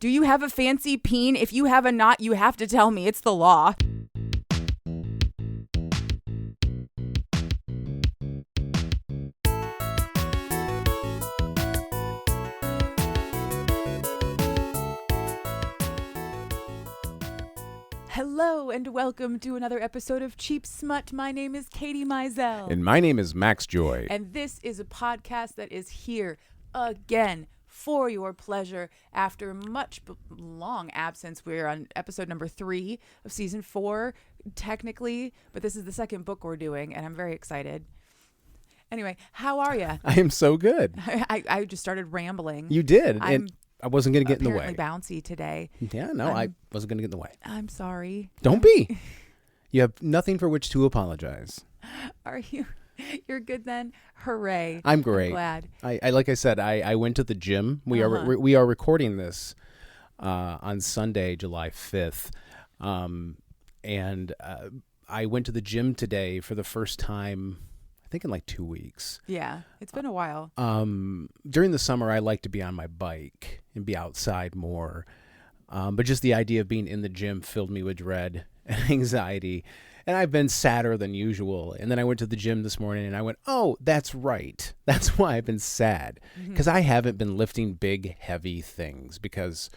Do you have a fancy peen? If you have a knot, you have to tell me. It's the law. Hello and welcome to another episode of Cheap Smut. My name is Katie Mizell. And my name is Max Joy. And this is a podcast that is here again for your pleasure after much long absence. We're on episode number 3 of season 4, technically, but this is the second book we're doing, and I'm very excited. Anyway, how are you? I am so good. I just started rambling. You did. And I wasn't going to get in the way. Apparently bouncy today. Yeah, no, I wasn't going to get in the way. I'm sorry. Don't be. You have nothing for which to apologize. Are you? You're good then? Hooray. I'm great. I'm glad. I like I said, I went to the gym. We are recording this on Sunday, July 5th. And I went to the gym today for the first time, I think in like 2 weeks. Yeah, it's been a while. During the summer, I like to be on my bike and be outside more. But just the idea of being in the gym filled me with dread and anxiety. And I've been sadder than usual. And then I went to the gym this morning and I went, oh, that's right. That's why I've been sad. Because I haven't been lifting big, heavy things. Because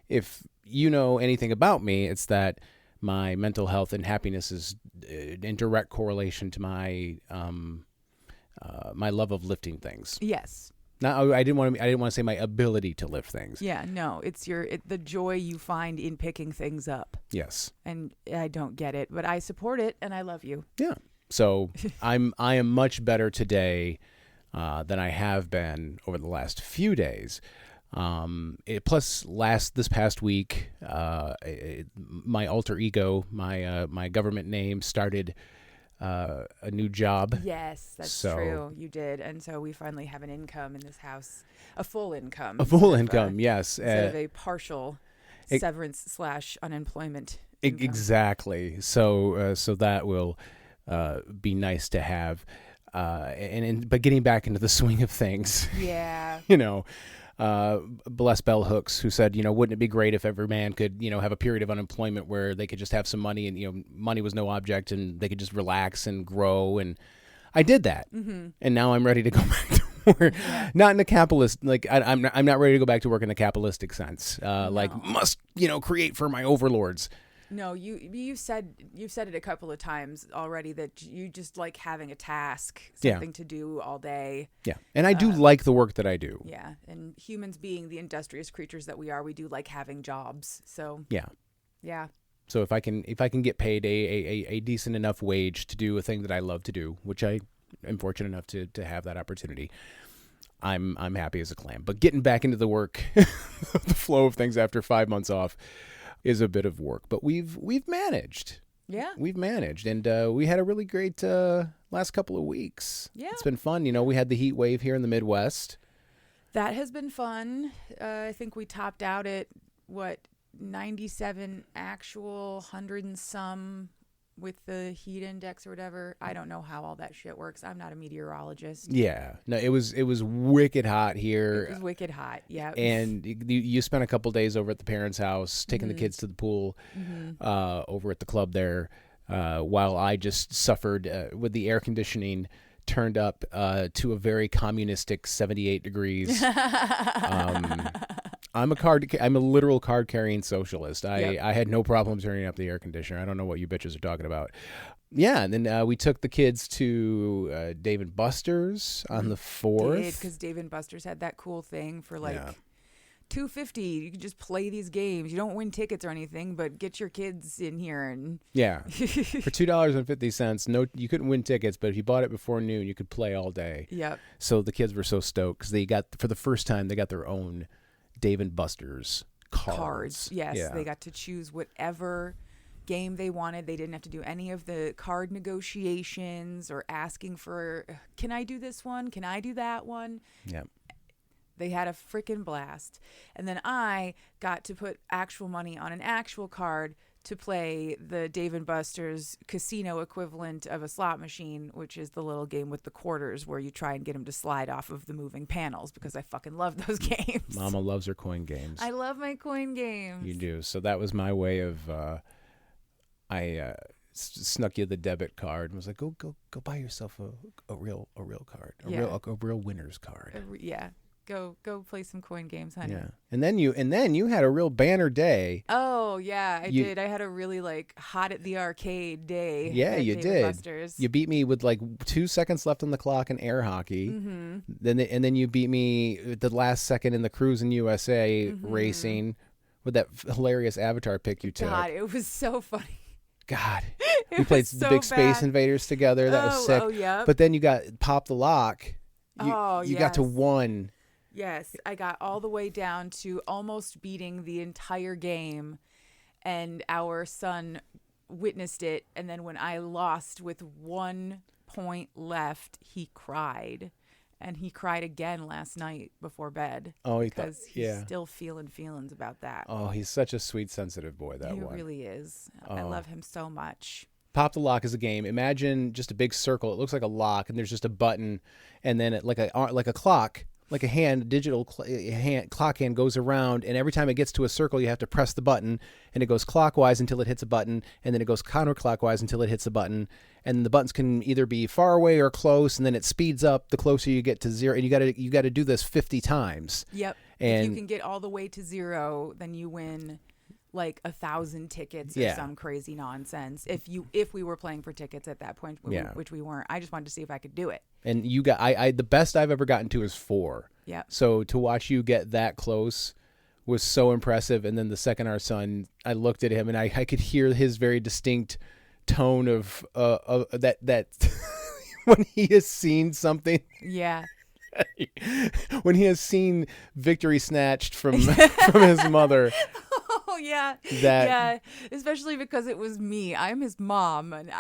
if you know anything about me, it's that my mental health and happiness is in direct correlation to my my love of lifting things. Yes. Now, I didn't want to say my ability to lift things. Yeah, no, it's the joy you find in picking things up. Yes. And I don't get it, but I support it and I love you. Yeah. So I am much better today than I have been over the last few days. Plus this past week, my alter ego, my government name started a new job. Yes, that's true. You did. And so we finally have an income in this house, a full income. Yes. Instead of a partial severance / unemployment income. Exactly. So that will be nice to have. But getting back into the swing of things. Yeah. Bless Bell Hooks, who said, wouldn't it be great if every man could, have a period of unemployment where they could just have some money and, money was no object and they could just relax and grow. And I did that. Mm-hmm. And now I'm ready to go back to work. Yeah. Not in a capitalist, I'm not ready to go back to work in a capitalistic sense. No. Must, create for my overlords. No, you've said it a couple of times already that you just like having a task, something to do all day. Yeah, and I do like the work that I do. Yeah, and humans being the industrious creatures that we are, we do like having jobs. So yeah. So if I can get paid a decent enough wage to do a thing that I love to do, which I am fortunate enough to have that opportunity, I'm happy as a clam. But getting back into the work, the flow of things after 5 months off, is a bit of work, but we've managed. Yeah. We've managed, and we had a really great last couple of weeks. Yeah. It's been fun. We had the heat wave here in the Midwest. That has been fun. I think we topped out at, 97 actual, 100 and some with the heat index or whatever. I don't know how all that shit works. I'm not a meteorologist. Yeah. No, it was wicked hot here. It was wicked hot, yeah. And you spent a couple days over at the parents' house, taking the kids to the pool over at the club there, while I just suffered with the air conditioning turned up to a very communistic 78 degrees. I'm a literal card-carrying socialist. I had no problem turning up the air conditioner. I don't know what you bitches are talking about. Yeah, and then we took the kids to Dave & Buster's on the 4th. Because Dave & Buster's had that cool thing for $2.50. You can just play these games. You don't win tickets or anything, but get your kids in here and yeah, for $2.50. No, you couldn't win tickets, but if you bought it before noon, you could play all day. Yep. So the kids were so stoked because they got, for the first time, they got their own Dave & Buster's cards. Yes, yeah. They got to choose whatever game they wanted. They didn't have to do any of the card negotiations or asking for, can I do this one? Can I do that one? Yeah. They had a freaking blast. And then I got to put actual money on an actual card to play the Dave & Buster's casino equivalent of a slot machine, which is the little game with the quarters where you try and get them to slide off of the moving panels, because I fucking love those games. Mama loves her coin games. I love my coin games. You do. So that was my way of, I snuck you the debit card and was like, go buy yourself a real card, a real winner's card. Yeah. Go play some coin games, honey. Yeah. And then you had a real banner day. Oh, yeah, I did. I had a really hot at the arcade day. Yeah, you did. Buster's. You beat me with 2 seconds left on the clock in air hockey. Mm-hmm. Then you beat me at the last second in the Cruising USA racing with that hilarious avatar pic you took. God, it was so funny. God. We played the big Space Invaders together. That was sick. Oh, yeah. But then you got Pop the Lock. You got to 1. Yes, I got all the way down to almost beating the entire game, and our son witnessed it. And then when I lost with 1 point left, he cried. And he cried again last night before bed. Oh, because he's still feeling feelings about that. Oh, he's such a sweet, sensitive boy, that he one. He really is. I love him so much. Pop the Lock is a game. Imagine just a big circle. It looks like a lock, and there's just a button, and then like a clock. Like a hand, clock hand goes around, and every time it gets to a circle, you have to press the button, and it goes clockwise until it hits a button, and then it goes counterclockwise until it hits a button, and the buttons can either be far away or close, and then it speeds up the closer you get to 0, and you got to do this 50 times. Yep. And if you can get all the way to 0, then you win 1,000 tickets or some crazy nonsense. If we were playing for tickets at that point, which we weren't, I just wanted to see if I could do it. And you got the best I've ever gotten to is 4. Yeah. So to watch you get that close was so impressive. And then the second our son, I looked at him and I could hear his very distinct tone of that when he has seen something. Yeah. When he has seen victory snatched from his mother. Oh yeah. Yeah. Especially because it was me. I'm his mom, and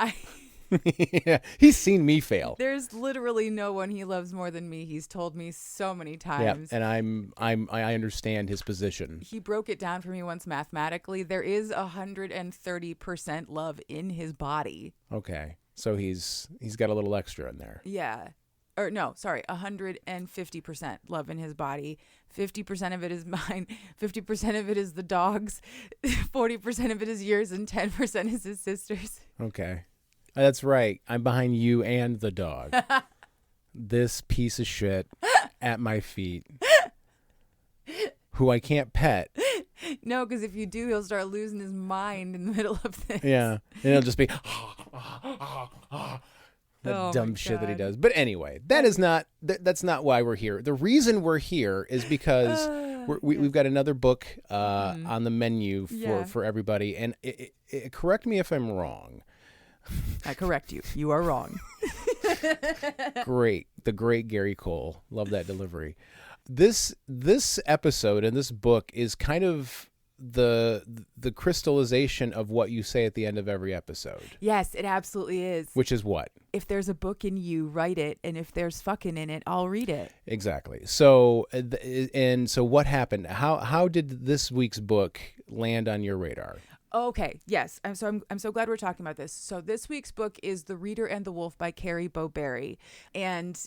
yeah, he's seen me fail. There's literally no one he loves more than me. He's told me so many times. Yeah, and I understand his position. He broke it down for me once mathematically. There is 130% love in his body. Okay, so he's got a little extra in there. Yeah. Or no, sorry, 150% love in his body. 50% of it is mine. 50% of it is the dog's. 40% of it is yours, and 10% is his sister's. Okay. That's right. I'm behind you and the dog. This piece of shit at my feet, who I can't pet. No, because if you do, he'll start losing his mind in the middle of this. Yeah. And it'll just be that dumb shit that he does. But anyway, that's not why we're here. The reason we're here is because we've got another book on the menu for everybody. And correct me if I'm wrong. I correct you. You are wrong. Great. The great Gary Cole. Love that delivery. This episode and this book is kind of the crystallization of what you say at the end of every episode. Yes, it absolutely is. Which is what? If there's a book in you, write it. And if there's fucking in it, I'll read it. Exactly. So, so what happened? How did this week's book land on your radar? Okay. Yes. I'm so glad we're talking about this. So this week's book is The Reader and the Wolf by Carrie Boberry. And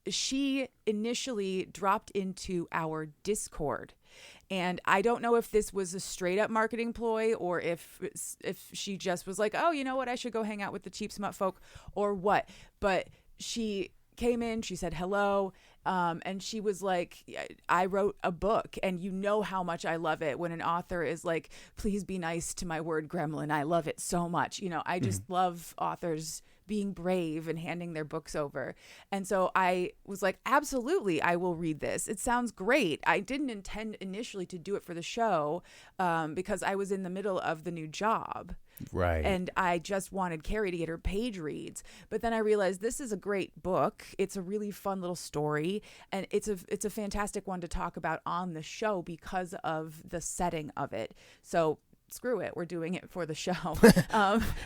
she initially dropped into our Discord. And I don't know if this was a straight up marketing ploy or if she just was like, oh, you know what? I should go hang out with the cheap smut folk or what. But she came in, she said hello. And she was like, I wrote a book, and you know how much I love it when an author is like, please be nice to my word gremlin. I love it so much. You know, I just love authors being brave and handing their books over. And so I was like, absolutely, I will read this. It sounds great. I didn't intend initially to do it for the show because I was in the middle of the new job. Right. And I just wanted Carrie to get her page reads. But then I realized this is a great book. It's a really fun little story. And it's a fantastic one to talk about on the show because of the setting of it. So screw it. We're doing it for the show.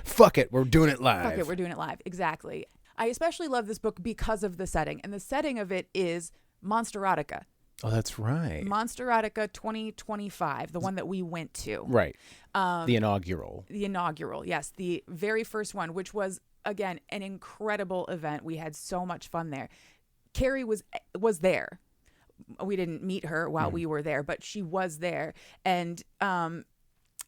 Fuck it. We're doing it live. Fuck it. We're doing it live. Exactly. I especially love this book because of the setting. And the setting of it is Monsterotica. Oh, that's right. Monsterotica 2025, the one that we went to. Right. The inaugural. The inaugural, yes. The very first one, which was, again, an incredible event. We had so much fun there. Carrie was there. We didn't meet her while we were there, but she was there. And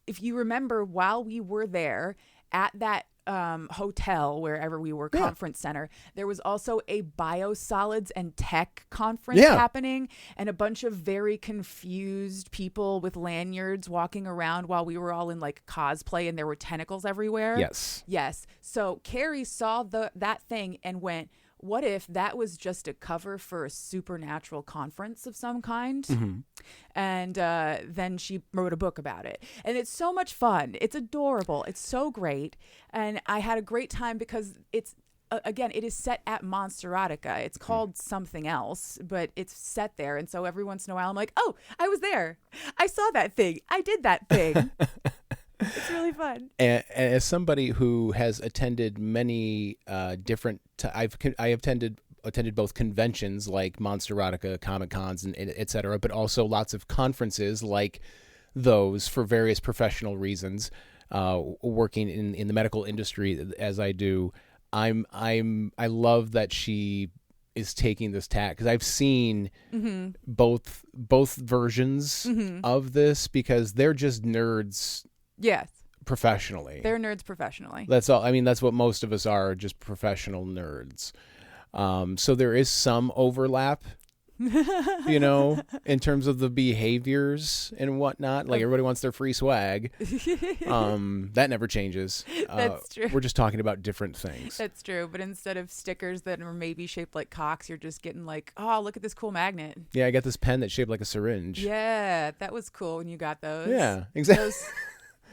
if you remember, while we were there at that hotel, wherever we were, conference center, there was also a biosolids and tech conference happening, and a bunch of very confused people with lanyards walking around while we were all in like cosplay, and there were tentacles everywhere. Yes. So Carrie saw that thing and went, what if that was just a cover for a supernatural conference of some kind? Mm-hmm. And then she wrote a book about it. And it's so much fun. It's adorable. It's so great. And I had a great time because it's, again, it is set at Monsterotica. It's called something else, but it's set there. And so every once in a while I'm like, oh, I was there. I saw that thing. I did that thing. It's really fun. And as somebody who has attended many different, I have attended both conventions like Monsterotica, Comic Cons, and et cetera, but also lots of conferences like those for various professional reasons. Working in the medical industry as I do, I love that she is taking this tack, because I've seen both versions of this, because they're just nerds. Yes. Professionally. They're nerds professionally. That's all. I mean, that's what most of us are, just professional nerds. So there is some overlap, in terms of the behaviors and whatnot. Like, everybody wants their free swag. That never changes. That's true. We're just talking about different things. That's true. But instead of stickers that are maybe shaped like cocks, you're just getting like, oh, look at this cool magnet. Yeah, I got this pen that's shaped like a syringe. Yeah, that was cool when you got those. Yeah, exactly.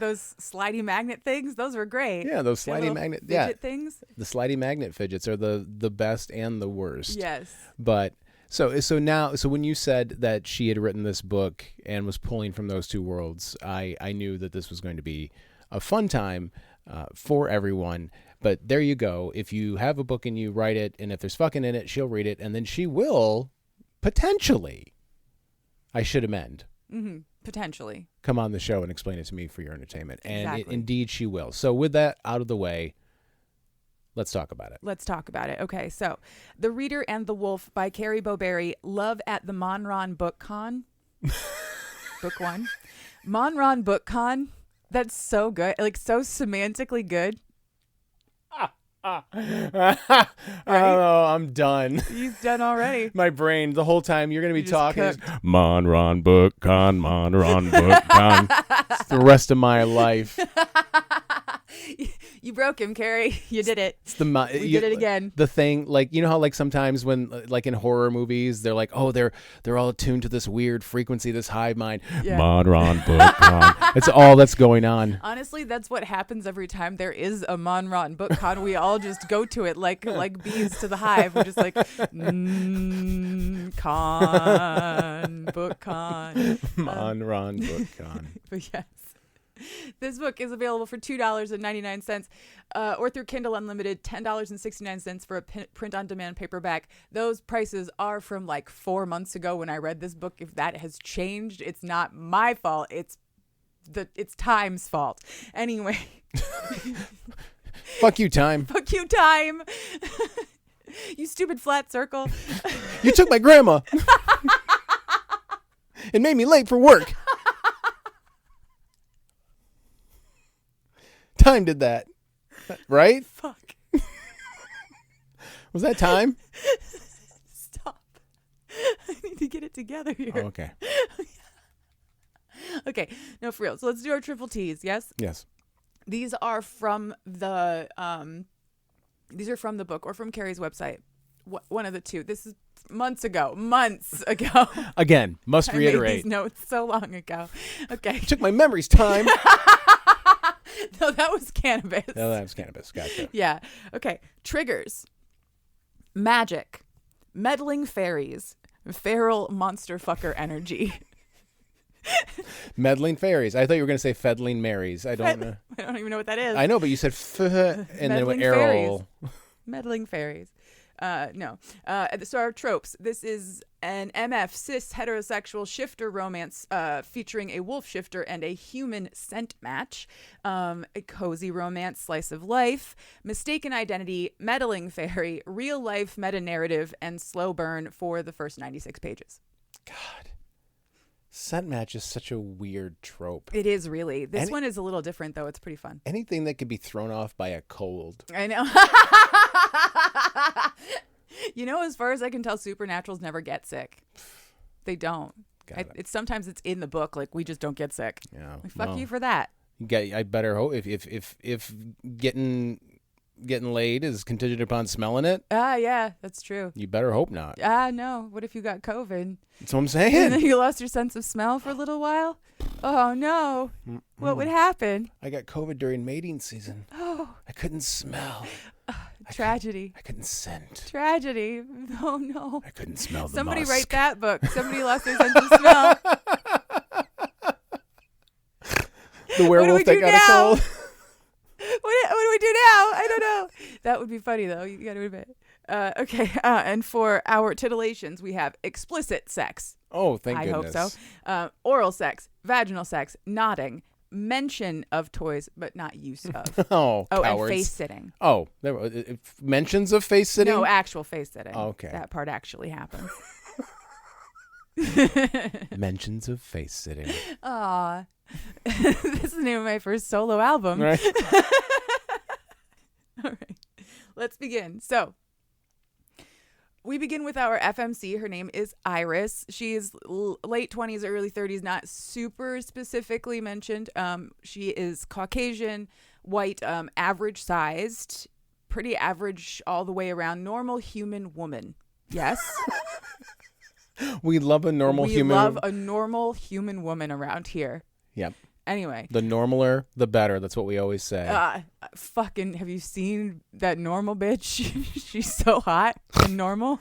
Those slidey magnet things, those were great. Yeah, those slidey magnet fidget things. The slidey magnet fidgets are the best and the worst. Yes. But so when you said that she had written this book and was pulling from those two worlds, I knew that this was going to be a fun time for everyone. But there you go. If you have a book and you write it, and if there's fucking in it, she'll read it, and then she will potentially, I should amend. Potentially come on the show and explain it to me for your entertainment. And exactly. Indeed she will. So with that out of the way, let's talk about it. Okay, so The Reader and the Wolf by Carrie Boberry. Love at the Monron Book Con. Book one. Monron Book Con. That's so good. Like, so semantically good. I don't know. I'm done. He's done already. My brain, the whole time you're going to be talking. Monron Book Con, Monron Book Con. It's the rest of my life. You broke him, Carrie. You did it. It's we did it again. The thing, like, how like sometimes when, like in horror movies, they're like, oh, they're all attuned to this weird frequency, this hive mind. Yeah. Monron Book Con. It's all that's going on. Honestly, that's what happens every time there is a Monron Book Con. We all just go to it like bees to the hive. We're just like, con, book con. Monron Book Con. But yes. This book is available for $2.99 or through Kindle Unlimited, $10.69 for a print-on-demand paperback. Those prices are from like 4 months ago when I read this book. If that has changed, it's not my fault. It's Time's fault. Anyway. Fuck you, Time. Fuck you, Time. You stupid flat circle. You took my grandma. It made me late for work. Time did that, right? Fuck. Was that Time? Stop. I need to get it together here. Oh, okay. Okay. No, for real. So let's do our triple T's. Yes? Yes. These are from the book or from Carrie's website. One of the two. This is months ago. Again, must reiterate. I made these notes so long ago. Okay. It took my memories, Time. No, that was cannabis. No, that was cannabis. Gotcha. Yeah. Okay. Triggers. Magic. Meddling faeries. Feral monster fucker energy. Meddling faeries. I thought you were going to say Feddling Marys. I don't know. I don't even know what that is. I know, but you said and then went Errol. Meddling fairies. No. So our tropes. This is an MF cis heterosexual shifter romance featuring a wolf shifter and a human scent match. A cozy romance slice of life, mistaken identity, meddling fairy, real life meta narrative, and slow burn for the first 96 pages. God. Scent match is such a weird trope. It is really. This one is a little different, though. It's pretty fun. Anything that could be thrown off by a cold. I know. You know, as far as I can tell, supernaturals never get sick. They don't. Sometimes it's in the book, like, we just don't get sick. Yeah. Like, fuck you for that. I better hope if getting laid is contingent upon smelling it. Yeah, that's true. You better hope not. No. What if you got COVID? That's what I'm And saying. then you lost your sense of smell for a little while? Oh, no. What would happen? I got COVID during mating season. Oh. I couldn't smell. Tragedy. I couldn't scent. Tragedy. Oh, no. I couldn't smell the Somebody musk. write that book. Somebody lost their sense of smell. The werewolf that got a cold. What do we do now? I don't know. That would be funny, though. You got to admit. Okay. And for our titillations, we have explicit sex. Oh, thank I goodness. hope so. Oral sex, vaginal sex, nodding, mention of toys, but not use of. Oh, and cowards. face sitting. Oh, there were mentions of face sitting? No, actual face sitting. Oh, okay. That part actually happens. Mentions of face sitting. Aw. This is the name of my first solo album. Right. All right. Let's begin. So, we begin with our FMC. Her name is Iris. She's late 20s, early 30s, not super specifically mentioned. She is Caucasian, white, average sized, pretty average all the way around, normal human woman. Yes. We love a normal human. We love a normal human woman around here. Yep. Anyway. The normaler, the better. That's what we always say. Fucking, have you seen that normal bitch? She's so hot and normal.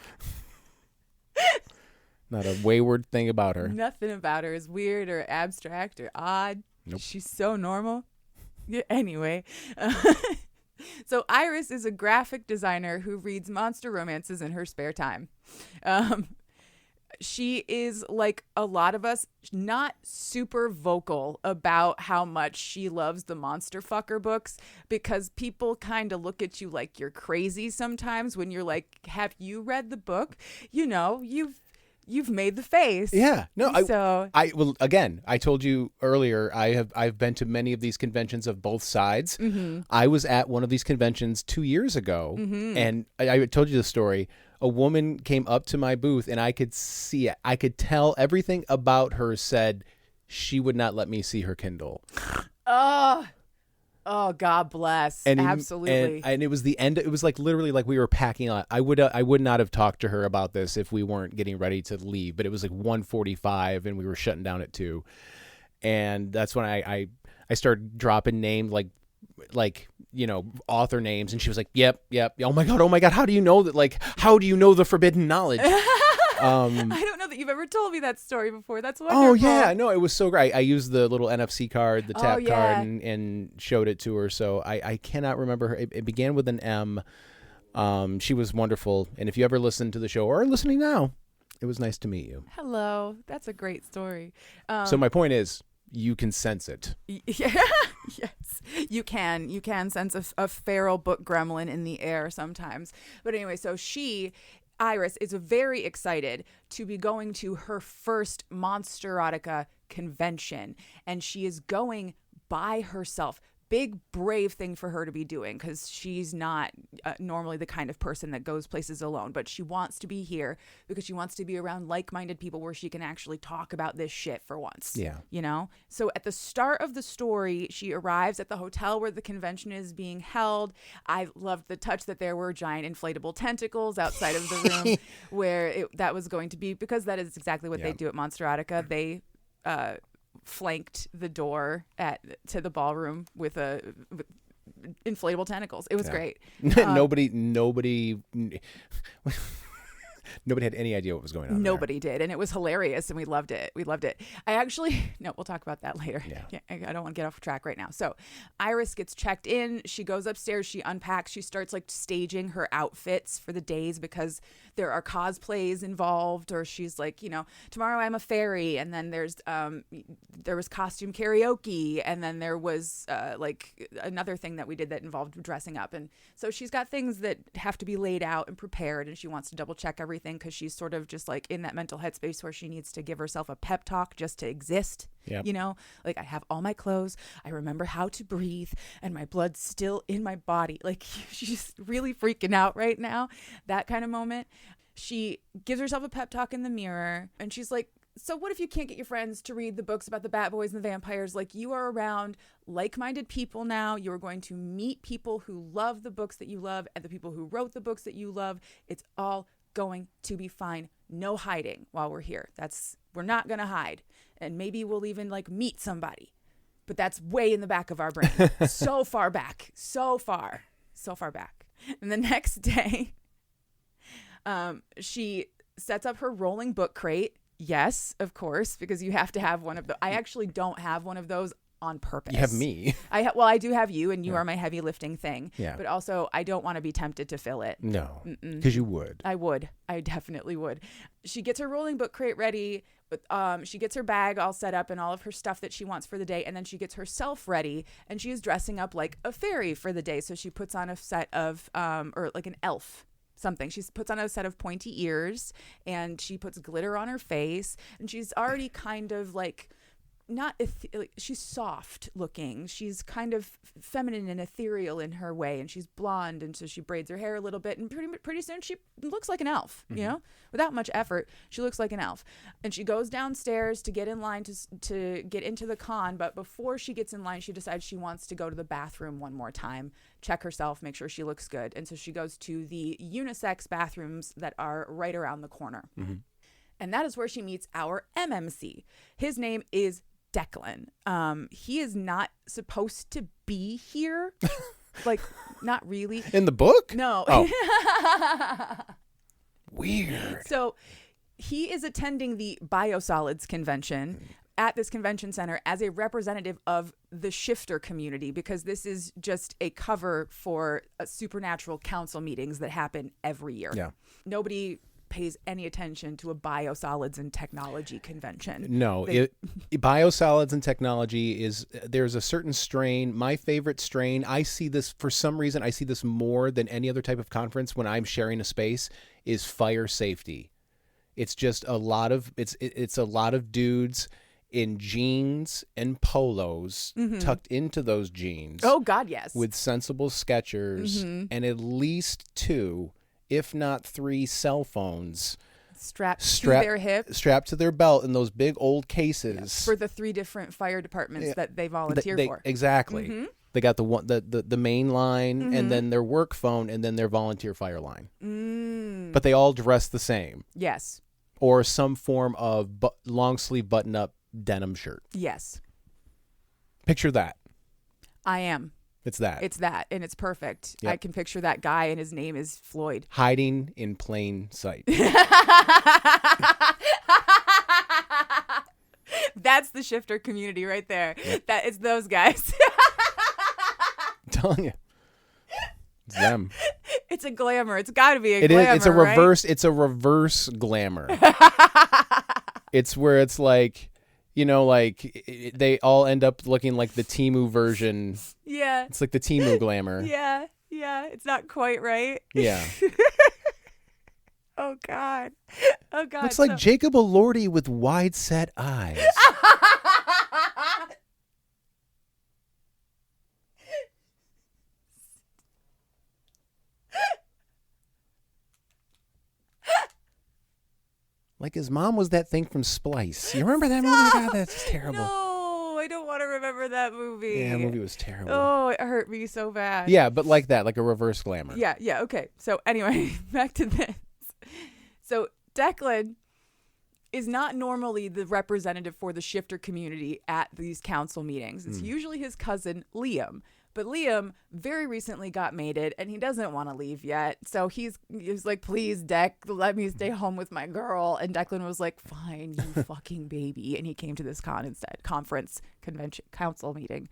Not a wayward thing about her. Nothing about her is weird or abstract or odd. Nope. She's so normal. Yeah, anyway. So Iris is a graphic designer who reads monster romances in her spare time. She is, like a lot of us, not super vocal about how much she loves the monster fucker books, because people kind of look at you like you're crazy sometimes when you're like, have you read the book? You know, you've made the face. Yeah. No, I well, again, I told you earlier, I've been to many of these conventions of both sides. Mm-hmm. I was at one of these conventions 2 years ago, and I told you the story. A woman came up to my booth, and I could see it. I could tell everything about her said she would not let me see her Kindle. Oh, God bless. And absolutely. And it was the end. It was like literally like we were packing on. I would not have talked to her about this if we weren't getting ready to leave. But it was like 1:45, and we were shutting down at 2. And that's when I started dropping names like you know, author names, and she was like, yep. Oh my god, how do you know that? Like, how do you know the forbidden knowledge? I don't know that you've ever told me that story before. That's wonderful. Oh yeah, no, it was so great. I used the little NFC card, the tap yeah. card, and showed it to her. So I cannot remember her. It began with an M. She was wonderful, and if you ever listen to the show or are listening now, it was nice to meet you. Hello, that's a great story. So my point is, you can sense it. Yeah. Yes, you can. You can sense a feral book gremlin in the air sometimes. But anyway, so Iris, is very excited to be going to her first Monsterotica convention, and she is going by herself. Big, brave thing for her to be doing, because she's not normally the kind of person that goes places alone, but she wants to be here because she wants to be around like-minded people where she can actually talk about this shit for once. Yeah. You know? So at the start of the story, she arrives at the hotel where the convention is being held. I loved the touch that there were giant inflatable tentacles outside of the room where that was going to be, because that is exactly what they do at Monsterotica. They flanked the door to the ballroom with inflatable tentacles. It was great. Nobody Nobody had any idea what was going on. Nobody did. And it was hilarious and we loved it. We loved it. No, we'll talk about that later. Yeah. I don't want to get off track right now. So Iris gets checked in. She goes upstairs. She unpacks. She starts like staging her outfits for the days because there are cosplays involved, or she's like, tomorrow I'm a fairy. And then there was costume karaoke. And then there was like another thing that we did that involved dressing up. And so she's got things that have to be laid out and prepared, and she wants to double check everything because she's sort of just like in that mental headspace where she needs to give herself a pep talk just to exist. Yep. Like I have all my clothes, I remember how to breathe, and my blood's still in my body. Like she's really freaking out right now, that kind of moment. She gives herself a pep talk in the mirror, and she's like, so what if you can't get your friends to read the books about the bat boys and the vampires? Like, you are around like-minded people now. You're going to meet people who love the books that you love and the people who wrote the books that you love. It's all going to be fine. No hiding while we're here. We're not going to hide. And maybe we'll even like meet somebody. But that's way in the back of our brain. So far back. So far back. And the next day, she sets up her rolling book crate. Yes, of course, because you have to have one of those. I actually don't have one of those on purpose. You have me. I do have you, and you are my heavy lifting thing. Yeah. But also, I don't want to be tempted to fill it. No, because you would. I would. I definitely would. She gets her rolling book crate ready. She gets her bag all set up and all of her stuff that she wants for the day, and then she gets herself ready, and she is dressing up like a fairy for the day. So she puts on a set of, or like an elf. Something. She puts on a set of pointy ears, and she puts glitter on her face, and she's already kind of like she's soft looking. She's kind of feminine and ethereal in her way, and she's blonde, and so she braids her hair a little bit, and pretty soon she looks like an elf, without much effort. She looks like an elf. And she goes downstairs to get in line to get into the con, but before she gets in line, she decides she wants to go to the bathroom one more time, check herself, make sure she looks good. And so she goes to the unisex bathrooms that are right around the corner. Mm-hmm. And that is where she meets our MMC. His name is Declan. He is not supposed to be here. Like, not really. In the book? No. Oh. Weird. So he is attending the Biosolids convention at this convention center as a representative of the shifter community, because this is just a cover for supernatural council meetings that happen every year. Yeah. Nobody pays any attention to a biosolids and technology convention. No, biosolids and technology there's a certain strain. My favorite strain, I see this for some reason, I see this more than any other type of conference when I'm sharing a space, is fire safety. It's just a lot of, it's a lot of dudes in jeans and polos, tucked into those jeans. Oh God, yes. With sensible Skechers and at least 2, if not 3 cell phones strapped to their hip, strapped to their belt in those big old cases for the 3 different fire deportments that they volunteer for. Exactly. Mm-hmm. They got the main line, and then their work phone, and then their volunteer fire line. But they all dress the same. Yes. Or some form of long sleeve button up denim shirt. Yes. Picture that. I am. It's that. It's that, and it's perfect. Yep. I can picture that guy, and his name is Floyd. Hiding in plain sight. That's the shifter community right there. Yep. That is those guys. I'm telling you. It's them. It's a glamour. It's got to be a glamour. It's a reverse. Right? It's a reverse glamour. It's where it's like, like they all end up looking like the Temu version. Yeah. It's like the Temu glamour. Yeah. Yeah. It's not quite right. Yeah. Oh God. Oh God. Looks like Jacob Elordi with wide set eyes. Like his mom was that thing from Splice. You remember that movie? God, that's terrible. No, I don't want to remember that movie. Yeah, that movie was terrible. Oh, it hurt me so bad. Yeah, but like that, like a reverse glamour. Yeah, okay. So anyway, back to this. So Declan is not normally the representative for the shifter community at these council meetings. It's usually his cousin, Liam. But Liam very recently got mated, and he doesn't want to leave yet. So he's like, please, Deck, let me stay home with my girl. And Declan was like, fine, you fucking baby. And he came to this conference, convention, council meeting.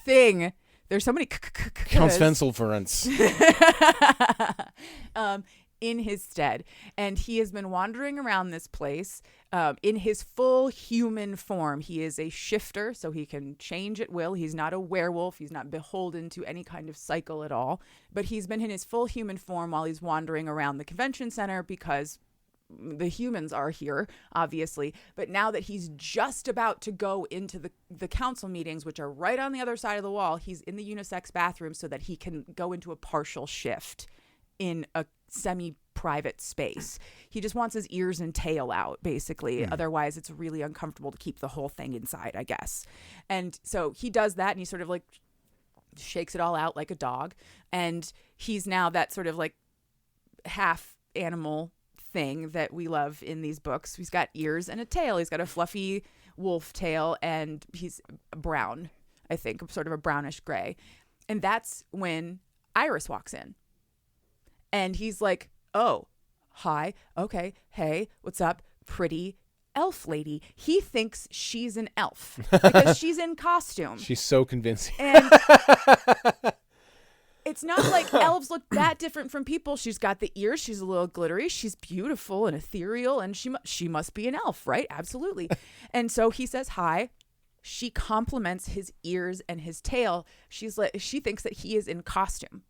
Thing. There's so many Conference. In his stead. And he has been wandering around this place in his full human form. He is a shifter, so he can change at will. He's not a werewolf. He's not beholden to any kind of cycle at all. But he's been in his full human form while he's wandering around the convention center because the humans are here, obviously. But now that he's just about to go into the council meetings, which are right on the other side of the wall, he's in the unisex bathroom so that he can go into a partial shift in a semi-private space. He just wants his ears and tail out, basically. Otherwise, it's really uncomfortable to keep the whole thing inside, I guess. And so he does that, and he sort of like shakes it all out like a dog. And he's now that sort of like half animal thing that we love in these books. He's got ears and a tail. He's got a fluffy wolf tail, and he's brown, I think, sort of a brownish gray. And that's when Iris walks in. And he's like, oh, hi, okay, hey, what's up, pretty elf lady. He thinks she's an elf because she's in costume. She's so convincing. And it's not like elves look that different from people. She's got the ears. She's a little glittery. She's beautiful and ethereal, and she must be an elf, right? Absolutely. And so he says hi. She compliments his ears and his tail. She thinks that he is in costume.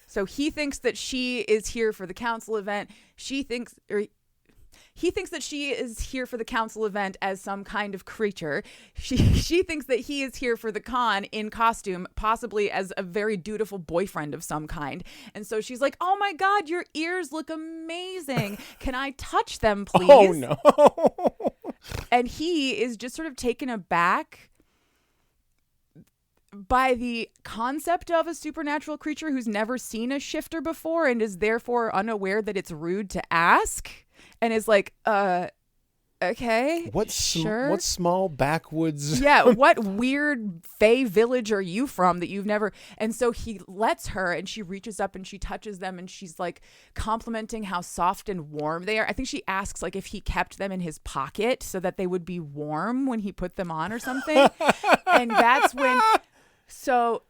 So he thinks that she is here for the council event. He thinks that she is here for the council event as some kind of creature. She thinks that he is here for the con in costume, possibly as a very dutiful boyfriend of some kind. And so she's like, oh my God, your ears look amazing. Can I touch them, please? Oh, no. And he is just sort of taken aback by the concept of a supernatural creature who's never seen a shifter before and is therefore unaware that it's rude to ask, and is like, okay, what small backwoods? Yeah, what weird Fey village are you from that you've never? And so he lets her, and she reaches up and she touches them, and she's like complimenting how soft and warm they are. I think she asks like if he kept them in his pocket so that they would be warm when he put them on or something. And that's when... So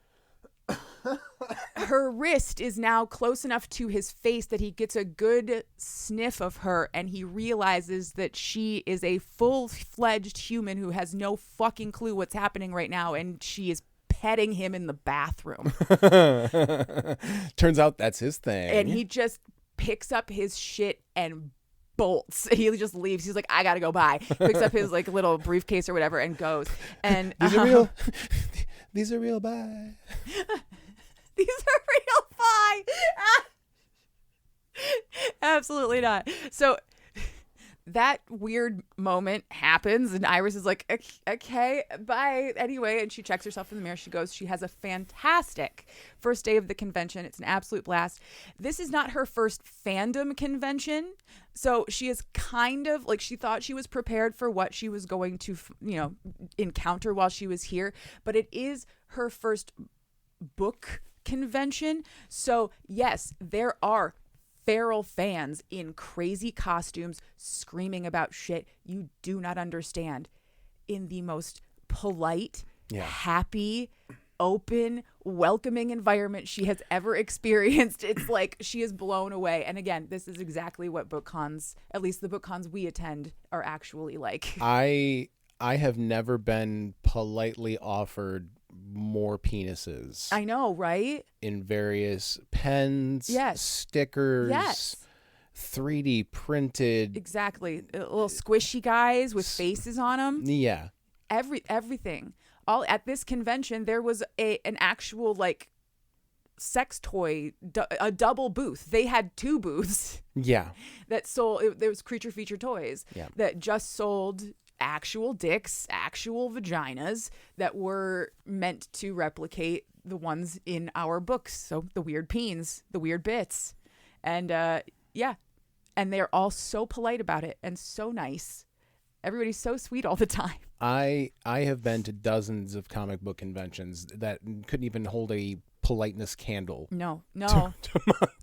her wrist is now close enough to his face that he gets a good sniff of her, and he realizes that she is a full-fledged human who has no fucking clue what's happening right now, and she is petting him in the bathroom. Turns out that's his thing. And he just picks up his shit and bolts. He just leaves. He's like, I gotta go. Bye. Picks up his like little briefcase or whatever and goes. And these are real. These are real. Bye. These are real. Bye. Absolutely not. So that weird moment happens, and Iris is like, okay, bye. Anyway, and she checks herself in the mirror. She goes, she has a fantastic first day of the convention. It's an absolute blast. This is not her first fandom convention. So she is kind of like, she thought she was prepared for what she was going to, encounter while she was here. But it is her first book convention. So yes, there are feral fans in crazy costumes screaming about shit you do not understand in the most polite, happy, open, welcoming environment she has ever experienced. It's like she is blown away. And again, this is exactly what book cons, at least the book cons we attend, are actually like. I have never been politely offered more penises. I know, right? In various pens, stickers, 3D printed. Exactly. Little squishy guys with faces on them. Yeah. Everything. All at this convention, there was an actual like sex toy, a double booth. They had two booths. Yeah. That sold, there was creature feature toys that just sold actual dicks, actual vaginas that were meant to replicate the ones in our books. So the weird peens, the weird bits. And And they're all so polite about it and so nice. Everybody's so sweet all the time. I have been to dozens of comic book conventions that couldn't even hold a politeness candle. No.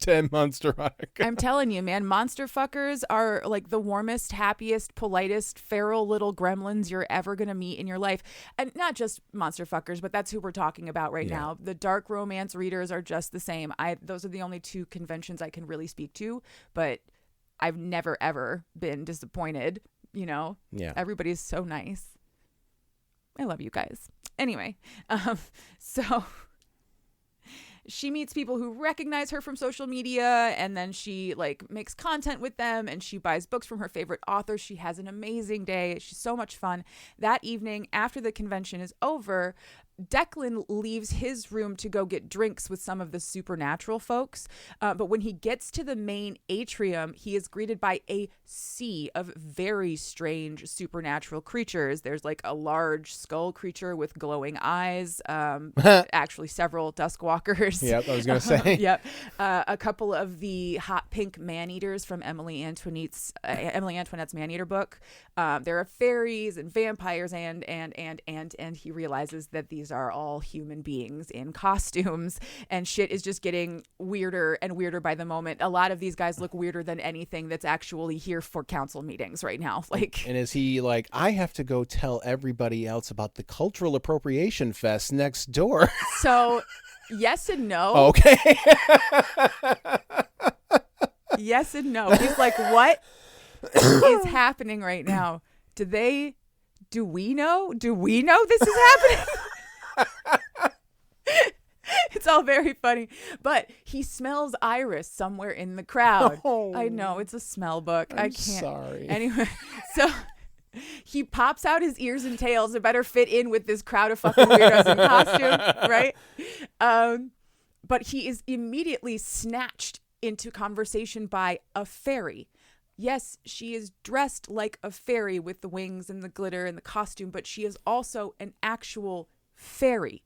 To Monster Rock. I'm telling you, man, monster fuckers are like the warmest, happiest, politest, feral little gremlins you're ever going to meet in your life. And not just monster fuckers, but that's who we're talking about right now. The dark romance readers are just the same. Those are the only two conventions I can really speak to, but I've never, ever been disappointed. Yeah. Everybody's so nice. I love you guys. Anyway, so she meets people who recognize her from social media, and then she like makes content with them, and she buys books from her favorite authors. She has an amazing day. She's so much fun. That evening, after the convention is over, Declan leaves his room to go get drinks with some of the supernatural folks. But when he gets to the main atrium, he is greeted by a sea of very strange supernatural creatures. There's like a large skull creature with glowing eyes, actually several Duskwalkers. Yep, I was going to say. Yep. A couple of the hot pink man-eaters from Emily Antoinette's man-eater book. There are fairies and vampires and he realizes that these are all human beings in costumes, and shit is just getting weirder and weirder by the moment. A lot of these guys look weirder than anything that's actually here for council meetings right now. Like, and is he like, I have to go tell everybody else about the cultural appropriation fest next door? So yes and no. Okay. Yes and no. He's like, what is happening right now? Do we know this is happening? It's all very funny, but he smells Iris somewhere in the crowd. Oh, I know, it's a smell book. I can't. Sorry. Anyway, so he pops out his ears and tails to better fit in with this crowd of fucking weirdos in costume, right? But he is immediately snatched into conversation by a fairy. Yes, she is dressed like a fairy with the wings and the glitter and the costume, but she is also an actual fairy.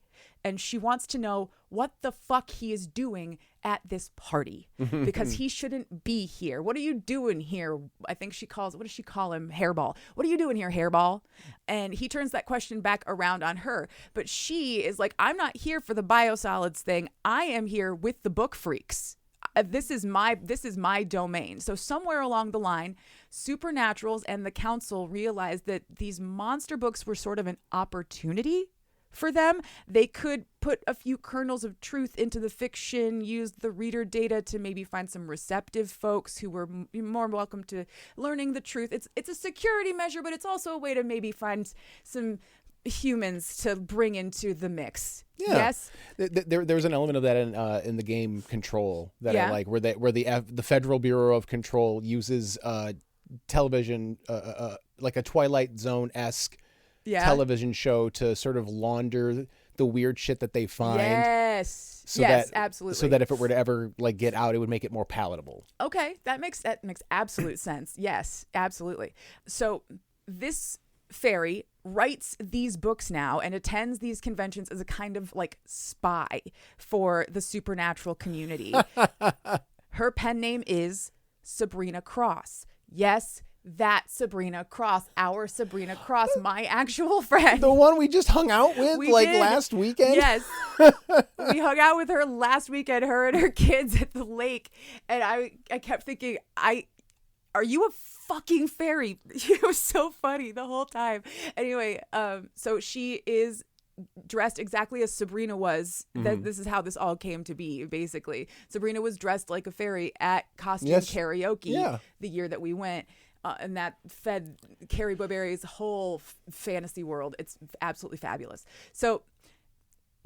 And she wants to know what the fuck he is doing at this party, because he shouldn't be here. What are you doing here? I think what does she call him? Hairball. What are you doing here, Hairball? And he turns that question back around on her. But she is like, I'm not here for the biosolids thing. I am here with the book freaks. This is my domain. So somewhere along the line, Supernaturals and the council realized that these monster books were sort of an opportunity for them. They could put a few kernels of truth into the fiction, use the reader data to maybe find some receptive folks who were more welcome to learning the truth. It's a security measure, but it's also a way to maybe find some humans to bring into the mix. Yeah. Yes. There's an element of that in the game Control that Yeah. I like, where the Federal Bureau of Control uses television, like a Twilight Zone-esque television show to sort of launder the weird shit that they find. Yes. Absolutely. So that if it were to ever like get out, it would make it more palatable. Okay, that makes absolute sense. Yes, absolutely. So this fairy writes these books now and attends these conventions as a kind of like spy for the supernatural community. Her pen name is Sabrina Cross. Yes, that Sabrina Cross, our Sabrina Cross, my actual friend. The one we just hung out with last weekend? Yes. We hung out with her last weekend, her and her kids at the lake. And I kept thinking, are you a fucking fairy? It was so funny the whole time. Anyway, so she is dressed exactly as Sabrina was. This is how this all came to be, basically. Sabrina was dressed like a fairy at costume karaoke the year that we went. And that fed Carrie Boberry's whole fantasy world. It's absolutely fabulous. So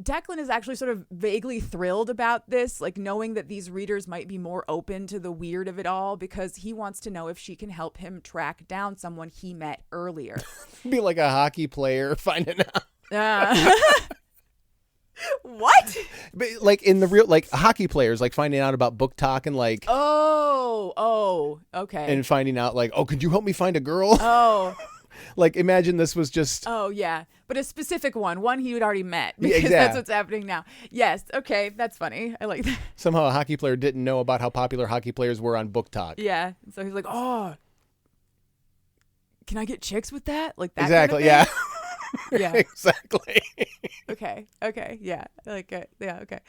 Declan is actually sort of vaguely thrilled about this, like knowing that these readers might be more open to the weird of it all, because he wants to know if she can help him track down someone he met earlier. Be like a hockey player finding out. What? But like in the real, like hockey players, like finding out about book talk and like. Oh, okay. And finding out like, oh, could you help me find a girl? Oh. Like, imagine this was just Oh, yeah. But a specific one he had already met. Yeah, Because exact- that's what's happening now. Yes. Okay. That's funny. I like that. somehow a hockey player didn't know about how popular hockey players were on Book Talk. Yeah. So he's like, oh, can I get chicks with that? Like that. Exactly. Kind of Yeah. thing? Yeah. Exactly. Okay. Yeah. I like it. Yeah. Okay.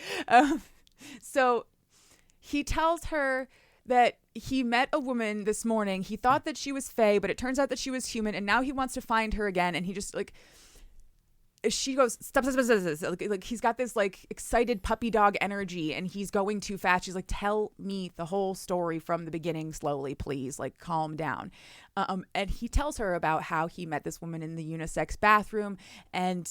So he tells her that he met a woman this morning. He thought that she was fae, but it turns out that she was human. And now he wants to find her again. And he just like, she goes, stop. Like he's got this like excited puppy dog energy and he's going too fast. She's like, tell me the whole story from the beginning slowly, please. Like calm down. And he tells her about how he met this woman in the unisex bathroom and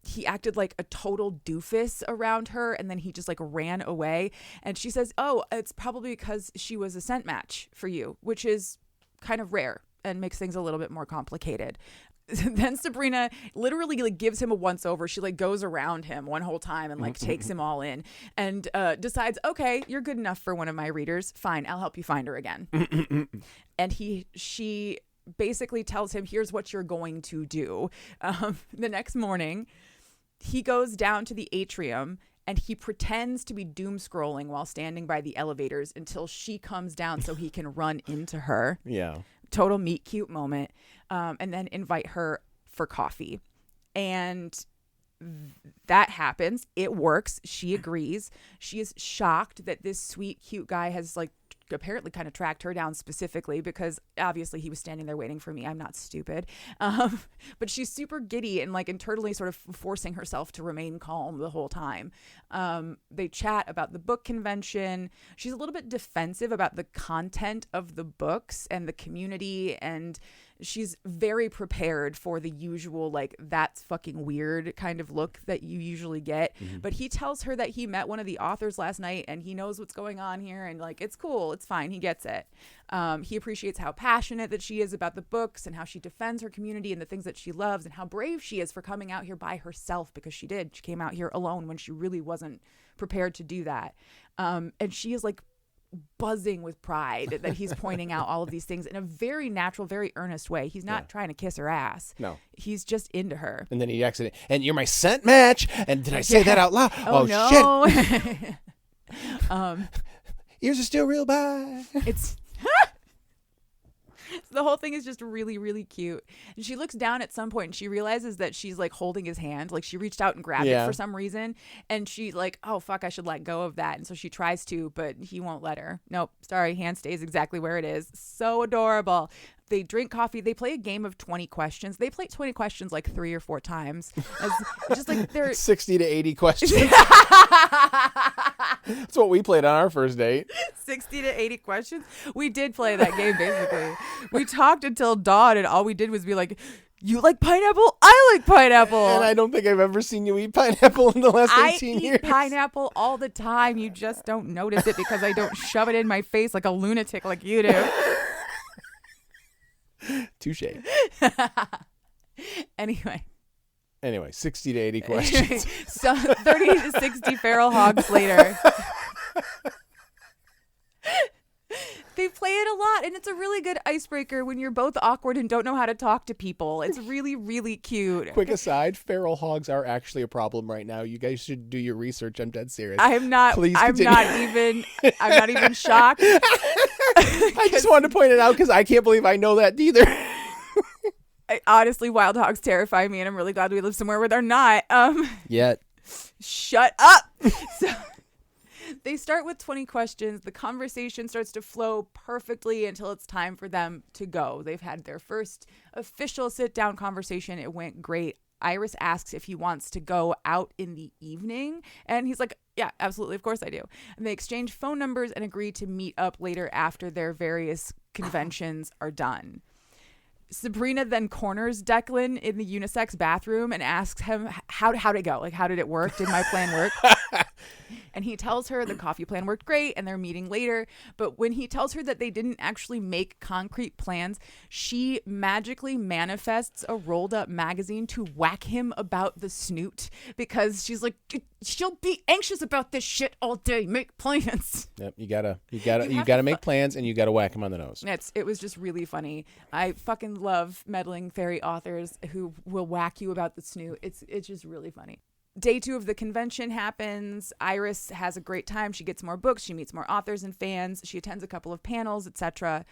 he acted like a total doofus around her and then he just like ran away. And she says, oh, it's probably because she was a scent match for you, which is kind of rare and makes things a little bit more complicated. Then Sabrina literally like gives him a once over. She like goes around him one whole time and like takes him all in and decides, okay, you're good enough for one of my readers. Fine, I'll help you find her again. And she basically tells him, here's what you're going to do. The next morning, he goes down to the atrium and he pretends to be doom scrolling while standing by the elevators until she comes down so he can run into her. Yeah. Total meet cute moment. And then invite her for coffee. And that happens. It works. She agrees. She is shocked that this sweet, cute guy has like apparently kind of tracked her down specifically because obviously he was standing there waiting for me. I'm not stupid. But she's super giddy and like internally sort of forcing herself to remain calm the whole time. They chat about the book convention. She's a little bit defensive about the content of the books and the community, and she's very prepared for the usual like that's fucking weird kind of look that you usually get. But he tells her that he met one of the authors last night and he knows what's going on here and like it's cool, it's fine, he gets it. He appreciates how passionate that she is about the books and how she defends her community and the things that she loves and how brave she is for coming out here by herself, because she came out here alone when she really wasn't prepared to do that. And she is like buzzing with pride that he's pointing out all of these things in a very natural, very earnest way. He's not trying to kiss her ass. No. He's just into her. And then he accidentally, and you're my scent match. And did I say that out loud? Oh no. Shit. Ears are still real by. It's so the whole thing is just really, really cute. And she looks down at some point and she realizes that she's like holding his hand. Like she reached out and grabbed it for some reason. And she's like, oh, fuck, I should let go of that. And so she tries to, but he won't let her. Nope. Sorry. Hand stays exactly where it is. So adorable. They drink coffee. They play a game of 20 questions. They play 20 questions like 3 or 4 times. Just like they're 60 to 80 questions. That's what we played on our first date. 60 to 80 questions. We did play that game, basically. We talked until dawn, and all we did was be like, you like pineapple? I like pineapple. And I don't think I've ever seen you eat pineapple in the last 18 years. I eat pineapple all the time. You just don't notice it because I don't shove it in my face like a lunatic like you do. Touche. Anyway, 60 to 80 questions. So 30 to 60 feral hogs later. They play it a lot, and it's a really good icebreaker when you're both awkward and don't know how to talk to people. It's really, really cute. Quick aside, feral hogs are actually a problem right now. You guys should do your research. I'm dead serious. I'm not even shocked. I just wanted to point it out because I can't believe I know that either. Honestly, wild hogs terrify me, and I'm really glad we live somewhere where they're not. Yet. Shut up. So they start with 20 questions. The conversation starts to flow perfectly until it's time for them to go. They've had their first official sit-down conversation. It went great. Iris asks if he wants to go out in the evening, and he's like, yeah, absolutely, of course I do. And they exchange phone numbers and agree to meet up later after their various conventions are done. Sabrina then corners Declan in the unisex bathroom and asks him, how'd it go? Like, how did it work? Did my plan work? And he tells her the coffee plan worked great and they're meeting later. But when he tells her that they didn't actually make concrete plans, she magically manifests a rolled up magazine to whack him about the snoot because she's like, she'll be anxious about this shit all day. Make plans. Yep, you gotta make plans, and you gotta whack him on the nose. It was just really funny. I fucking love meddling fairy authors who will whack you about the snoot. It's just really funny. Day 2 of the convention happens. Iris has a great time. She gets more books. She meets more authors and fans. She attends a couple of panels, etc.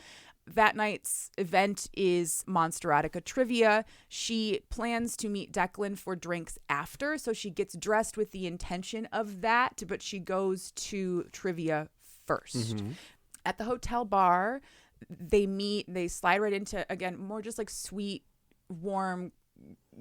That night's event is Monsterotica Trivia. She plans to meet Declan for drinks after, so she gets dressed with the intention of that, but she goes to trivia first. Mm-hmm. At the hotel bar, they meet. They slide right into, again, more just like sweet, warm,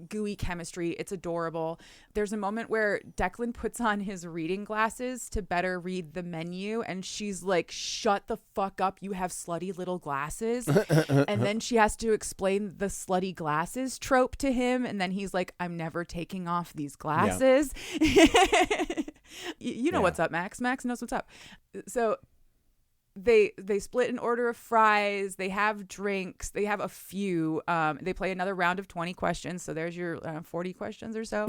gooey chemistry. It's adorable. There's a moment where Declan puts on his reading glasses to better read the menu, and she's like, shut the fuck up, you have slutty little glasses. And then she has to explain the slutty glasses trope to him, and then he's like, I'm never taking off these glasses. Yeah. You know what's up, Max. Max knows what's up. So they split an order of fries. They have drinks. They have a few. They play another round of 20 questions. So there's your 40 questions or so.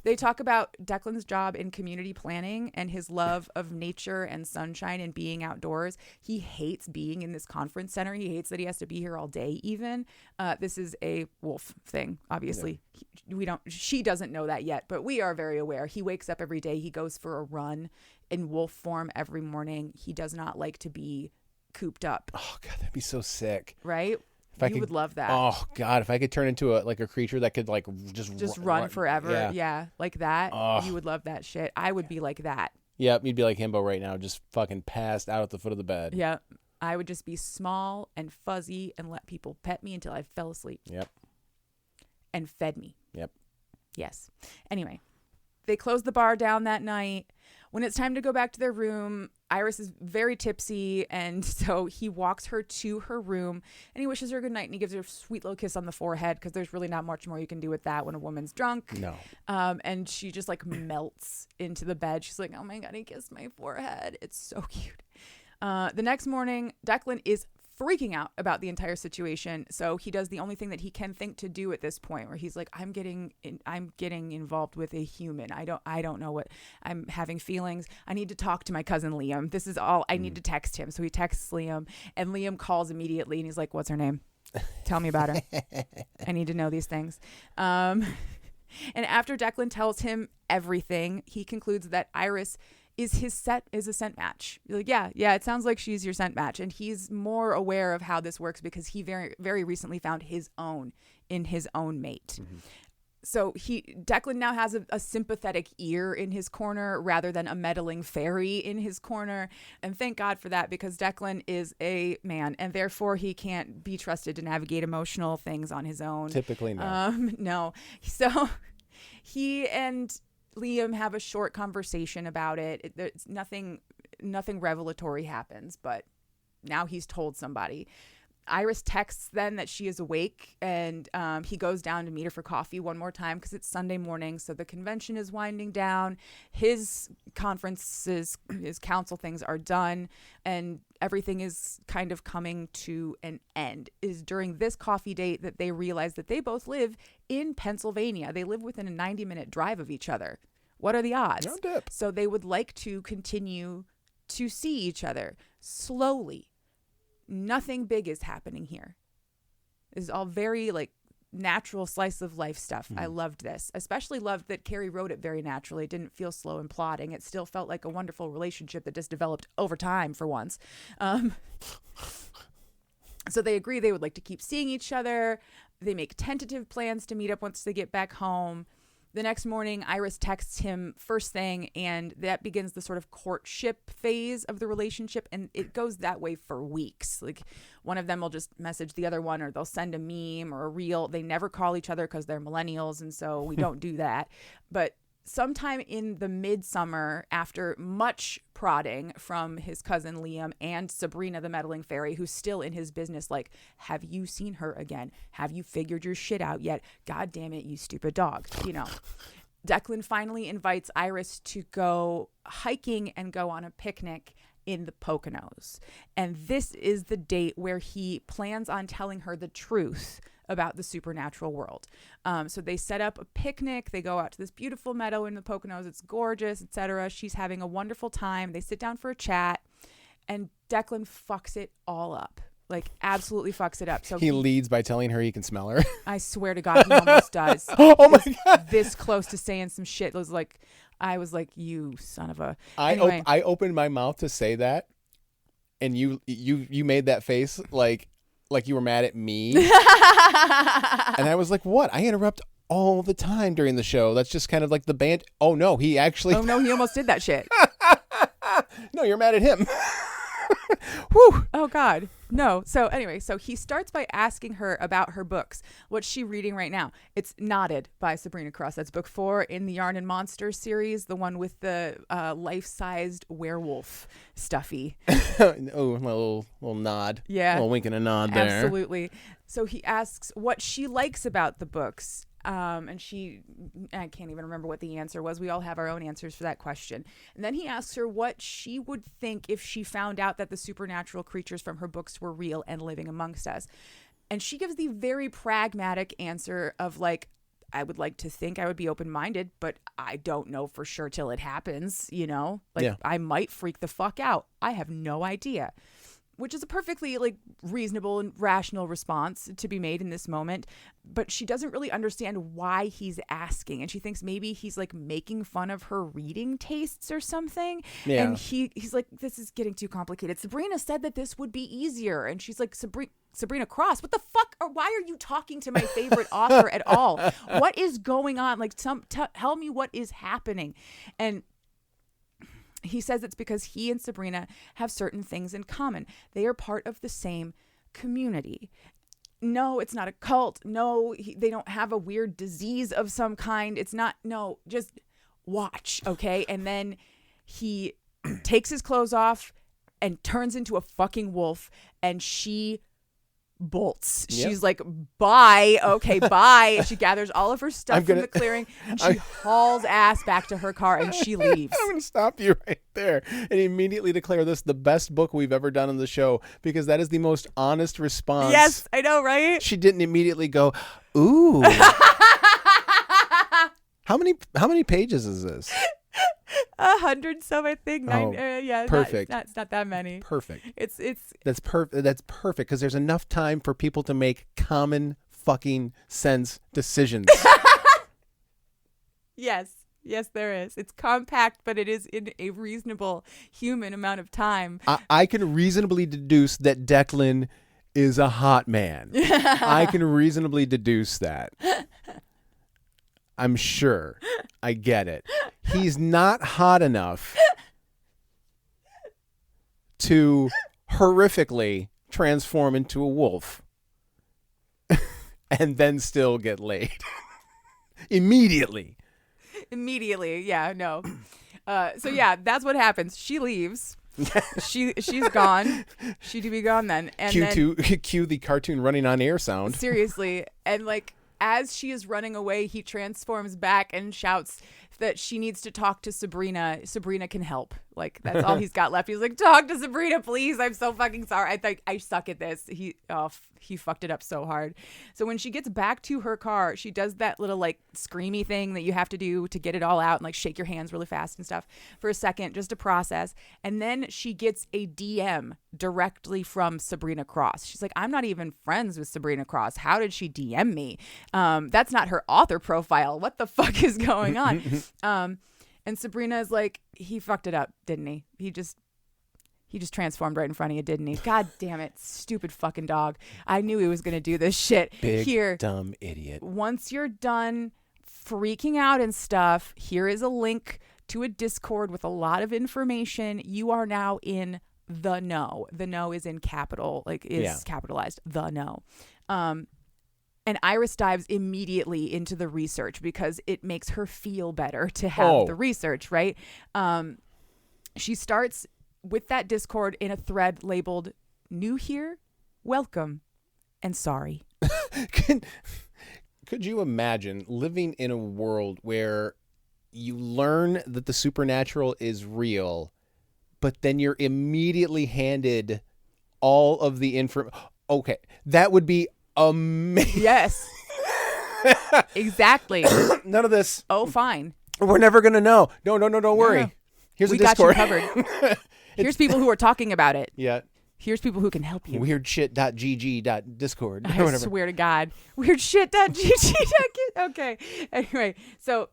They talk about Declan's job in community planning and his love of nature and sunshine and being outdoors. He hates being in this conference center. He hates that he has to be here all day even. This is a Wolf thing, obviously. Yeah. She doesn't know that yet, but we are very aware. He wakes up every day. He goes for a run in wolf form every morning. He does not like to be cooped up. Oh God, that'd be so sick. Right? You would love that. Oh God, if I could turn into a creature that could like just run forever. Yeah, like that. Oh. You would love that shit. I would be like that. Yep, you'd be like Himbo right now, just fucking passed out at the foot of the bed. Yeah, I would just be small and fuzzy and let people pet me until I fell asleep. Yep. And fed me. Yep. Yes. Anyway, they closed the bar down that night. When it's time to go back to their room, Iris is very tipsy, and so he walks her to her room, and he wishes her good night, and he gives her a sweet little kiss on the forehead, because there's really not much more you can do with that when a woman's drunk. No. And she just, like, melts into the bed. She's like, oh, my God, he kissed my forehead. It's so cute. The next morning, Declan is freaking out about the entire situation, so he does the only thing that he can think to do at this point, where he's like, I'm getting involved with a human. I don't know what, I'm having feelings. I need to talk to my cousin Liam. This is all I need to text him. So he texts Liam, and Liam calls immediately, and he's like, what's her name? Tell me about her. I need to know these things. And after Declan tells him everything, he concludes that Iris is a scent match. You're like, yeah, it sounds like she's your scent match. And he's more aware of how this works because he very, very recently found his own in his own mate. Mm-hmm. So Declan now has a sympathetic ear in his corner rather than a meddling fairy in his corner. And thank God for that, because Declan is a man, and therefore he can't be trusted to navigate emotional things on his own. Typically, no. No. So he and Liam have a short conversation about it. There's nothing revelatory happens, but now he's told somebody. Iris texts then that she is awake, and he goes down to meet her for coffee one more time because it's Sunday morning, so the convention is winding down. His conferences, his council things are done, and everything is kind of coming to an end. It is during this coffee date that they realize that they both live in Pennsylvania. They live within a 90-minute drive of each other. What are the odds? No dip. So they would like to continue to see each other slowly. Nothing big is happening here. This is all very like natural slice of life stuff. I loved this. Especially loved that Carrie wrote it very naturally. It didn't feel slow and plodding. It still felt like a wonderful relationship that just developed over time for once. So they agree they would like to keep seeing each other. They make tentative plans to meet up once they get back home. The next morning, Iris texts him first thing, and that begins the sort of courtship phase of the relationship, and it goes that way for weeks. Like, one of them will just message the other one, or they'll send a meme or a reel. They never call each other because they're millennials, and so we don't do that. But sometime in the midsummer, after much prodding from his cousin Liam and Sabrina the meddling fairy, who's still in his business, like, have you seen her again? Have you figured your shit out yet? God damn it, you stupid dog. You know, Declan finally invites Iris to go hiking and go on a picnic in the Poconos. And this is the date where he plans on telling her the truth about the supernatural world. So they set up a picnic. They go out to this beautiful meadow in the Poconos. It's gorgeous, etc. She's having a wonderful time. They sit down for a chat, and Declan fucks it all up. Like, absolutely fucks it up. So he leads by telling her he can smell her. I swear to God, he almost does. Oh my God. This close to saying some shit. I was like, you son of a... Anyway. I opened my mouth to say that, and you made that face like you were mad at me. And I was like, what? I interrupt all the time during the show. That's just kind of like the band. Oh, no, he actually... Oh, no, he almost did that shit. No, you're mad at him. Whew. Oh, God. No. So anyway, so he starts by asking her about her books. What's she reading right now? It's Knotted by Sabrina Cross. That's book 4 in the Yarn and Monsters series, the one with the life-sized werewolf stuffy. Oh, my little nod. Yeah. A little wink and a nod there. Absolutely. So he asks what she likes about the books. And I can't even remember what the answer was. We all have our own answers for that question. And then he asks her what she would think if she found out that the supernatural creatures from her books were real and living amongst us. And she gives the very pragmatic answer of like, I would like to think I would be open-minded, but I don't know for sure till it happens, you know? Like, yeah. I might freak the fuck out. I have no idea. Which is a perfectly like reasonable and rational response to be made in this moment. But she doesn't really understand why he's asking. And she thinks maybe he's like making fun of her reading tastes or something. Yeah. And he's like, this is getting too complicated. Sabrina said that this would be easier. And she's like, Sabrina Cross, what the fuck? Or why are you talking to my favorite author at all? What is going on? Like, tell me what is happening. And he says it's because he and Sabrina have certain things in common. They are part of the same community. No, it's not a cult. No, they don't have a weird disease of some kind. It's not, no, just watch, okay? And then he takes his clothes off and turns into a fucking wolf, and she bolts. Yep. She's like, bye. Okay, bye. And she gathers all of her stuff from the clearing, and she hauls ass back to her car, and she leaves. I'm going to stop you right there and immediately declare this the best book we've ever done on the show, because that is the most honest response. Yes, I know, right? She didn't immediately go, ooh. How many pages is this? 100 some, I think. Yeah, perfect. It's not that many. Perfect. That's perfect because there's enough time for people to make common fucking sense decisions. Yes, there is. It's compact, but it is in a reasonable human amount of time. I can reasonably deduce that Declan is a hot man. I can reasonably deduce that. I'm sure. I get it. He's not hot enough to horrifically transform into a wolf and then still get laid. Immediately, yeah, no. So yeah, that's what happens. She leaves. She's gone. She to be gone then. And cue the cartoon running on air sound. Seriously. And like, as she is running away, he transforms back and shouts that she needs to talk to Sabrina. Sabrina can help. Like, that's all he's got left. He's like, talk to Sabrina, please. I'm so fucking sorry. I think I suck at this. He fucked it up so hard. So when she gets back to her car, she does that little like screamy thing that you have to do to get it all out and like shake your hands really fast and stuff for a second just to process. And then she gets a DM directly from Sabrina Cross. She's like, I'm not even friends with Sabrina Cross. How did she DM me? That's not her author profile. What the fuck is going on? And Sabrina is like, he fucked it up, didn't he? He just transformed right in front of you, didn't he? God damn it. Stupid fucking dog. I knew he was going to do this shit. Big dumb idiot. Once you're done freaking out and stuff, here is a link to a Discord with a lot of information. You are now in the know. The know is in capital, capitalized, the know. And Iris dives immediately into the research because it makes her feel better to have the research, right? She starts with that Discord in a thread labeled "New here, welcome, and sorry." Could you imagine living in a world where you learn that the supernatural is real, but then you're immediately handed all of the information. Okay, that would be amazing. Yes. Exactly. None of this. Oh, fine. We're never going to know. No, don't worry. No. Here's We a Discord. got you covered. Here's people who are talking about it. Yeah. Here's people who can help you. Weirdshit.gg.discord. I swear to God. Weirdshit.gg. Okay. Anyway, so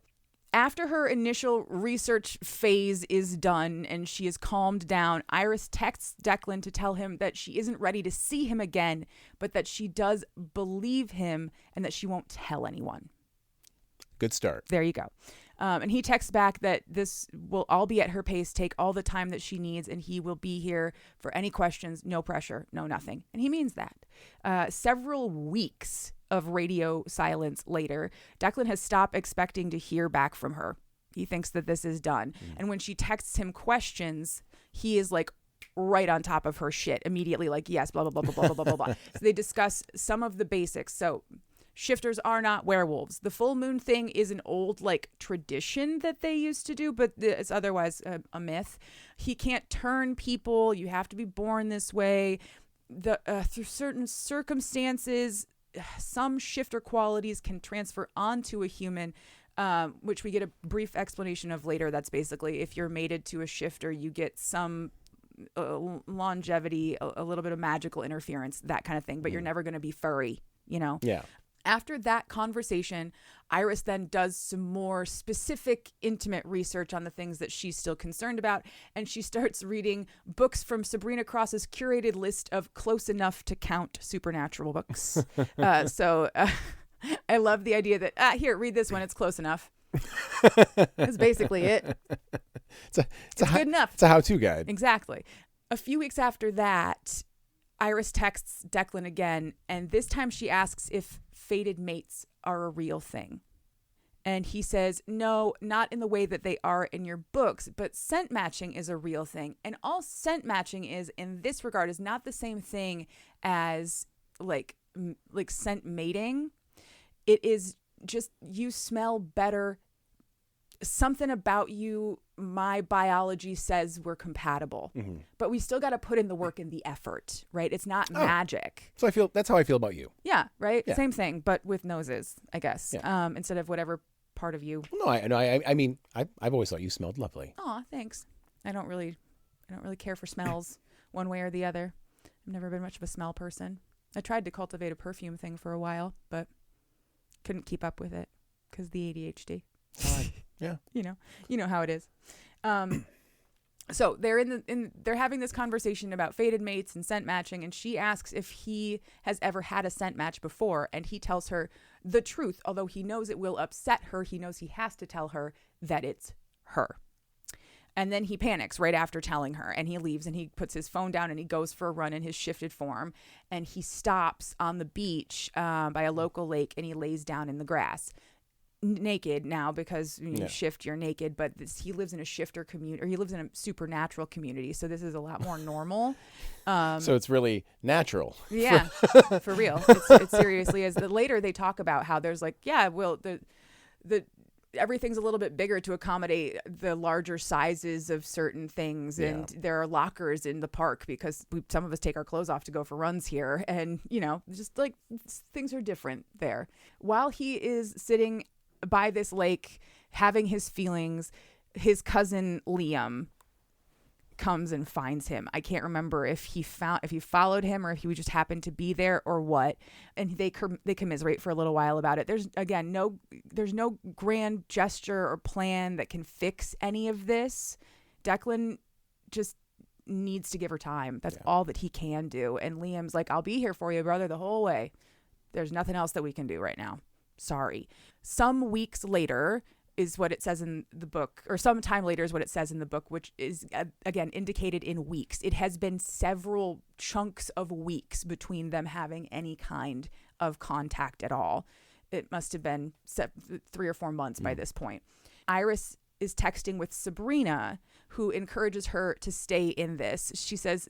after her initial research phase is done and she is calmed down, Iris texts Declan to tell him that she isn't ready to see him again, but that she does believe him and that she won't tell anyone. Good start. There you go. And he texts back that this will all be at her pace, take all the time that she needs, and he will be here for any questions, no pressure, no nothing. And he means that. Several weeks of radio silence later, Declan has stopped expecting to hear back from her. He thinks that this is done. And when she texts him questions, he is like right on top of her shit immediately, like, yes, blah, blah, blah, blah, blah, blah, blah, blah. So they discuss some of the basics. So shifters are not werewolves. The full moon thing is an old like tradition that they used to do, but it's otherwise a myth. He can't turn people. You have to be born this way. Through certain circumstances, some shifter qualities can transfer onto a human, which we get a brief explanation of later. That's basically if you're mated to a shifter, you get some longevity, a little bit of magical interference, that kind of thing, but you're never going to be furry, you know? Yeah. After that conversation, Iris then does some more specific, intimate research on the things that she's still concerned about, and she starts reading books from Sabrina Cross's curated list of close enough to count supernatural books. So I love the idea that, here, read this one, it's close enough. That's basically it. It's good enough. It's a how-to guide. Exactly. A few weeks after that, Iris texts Declan again, and this time she asks if fated mates are a real thing. And he says, no, not in the way that they are in your books, but scent matching is a real thing. And all scent matching is, in this regard, is not the same thing as like scent mating. It is just you smell better. Something about you, my biology says we're compatible, but we still got to put in the work and the effort, right? It's not magic. So that's how I feel about you. Yeah. Right. Yeah. Same thing, but with noses, I guess. Yeah. Instead of whatever part of you. No, I mean, I've always thought you smelled lovely. Aw, thanks. I don't really care for smells one way or the other. I've never been much of a smell person. I tried to cultivate a perfume thing for a while, but couldn't keep up with it because the ADHD. Yeah. You know how it is. So they're they're having this conversation about fated mates and scent matching, and she asks if he has ever had a scent match before, and he tells her the truth, although he knows it will upset her. He knows he has to tell her that it's her. And then he panics right after telling her, and he leaves and he puts his phone down and he goes for a run in his shifted form, and he stops on the beach by a local lake, and he lays down in the grass. Naked now because you shift, you're naked, but he lives in a shifter community, or he lives in a supernatural community, so this is a lot more normal. So it's really natural. Yeah, for real. It seriously is. Later they talk about how there's like, the everything's a little bit bigger to accommodate the larger sizes of certain things, and there are lockers in the park because some of us take our clothes off to go for runs here, and just like things are different there. While he is sitting by this lake having his feelings, his cousin Liam comes and finds him. I can't remember if he followed him or if he just happened to be there or what, and they commiserate for a little while about it. There's no grand gesture or plan that can fix any of this. Declan just needs to give her time. That's all that he can do, and Liam's like, I'll be here for you, brother, the whole way. There's nothing else that we can do right now. Sorry. Some weeks later is what it says in the book, or some time later is what it says in the book, which is, again, indicated in weeks. It has been several chunks of weeks between them having any kind of contact at all. It must have been 3 or 4 months by this point. Iris is texting with Sabrina, who encourages her to stay in this. She says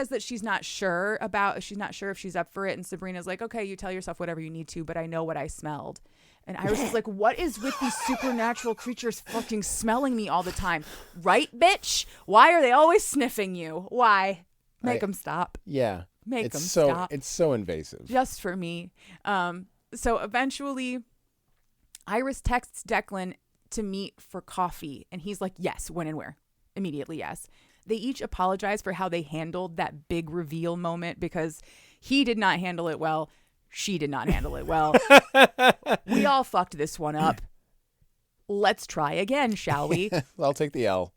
that she's not sure if she's up for it. And Sabrina's like, okay, you tell yourself whatever you need to, but I know what I smelled. And Iris is like, what is with these supernatural creatures fucking smelling me all the time? Right, bitch? Why are they always sniffing you? Why? Make them stop. Yeah. Make them stop. It's so invasive. Just for me. So eventually, Iris texts Declan to meet for coffee. And he's like, yes, when and where? Immediately, yes. They each apologize for how they handled that big reveal moment because he did not handle it well. She did not handle it well. We all fucked this one up. Let's try again, shall we? I'll take the L.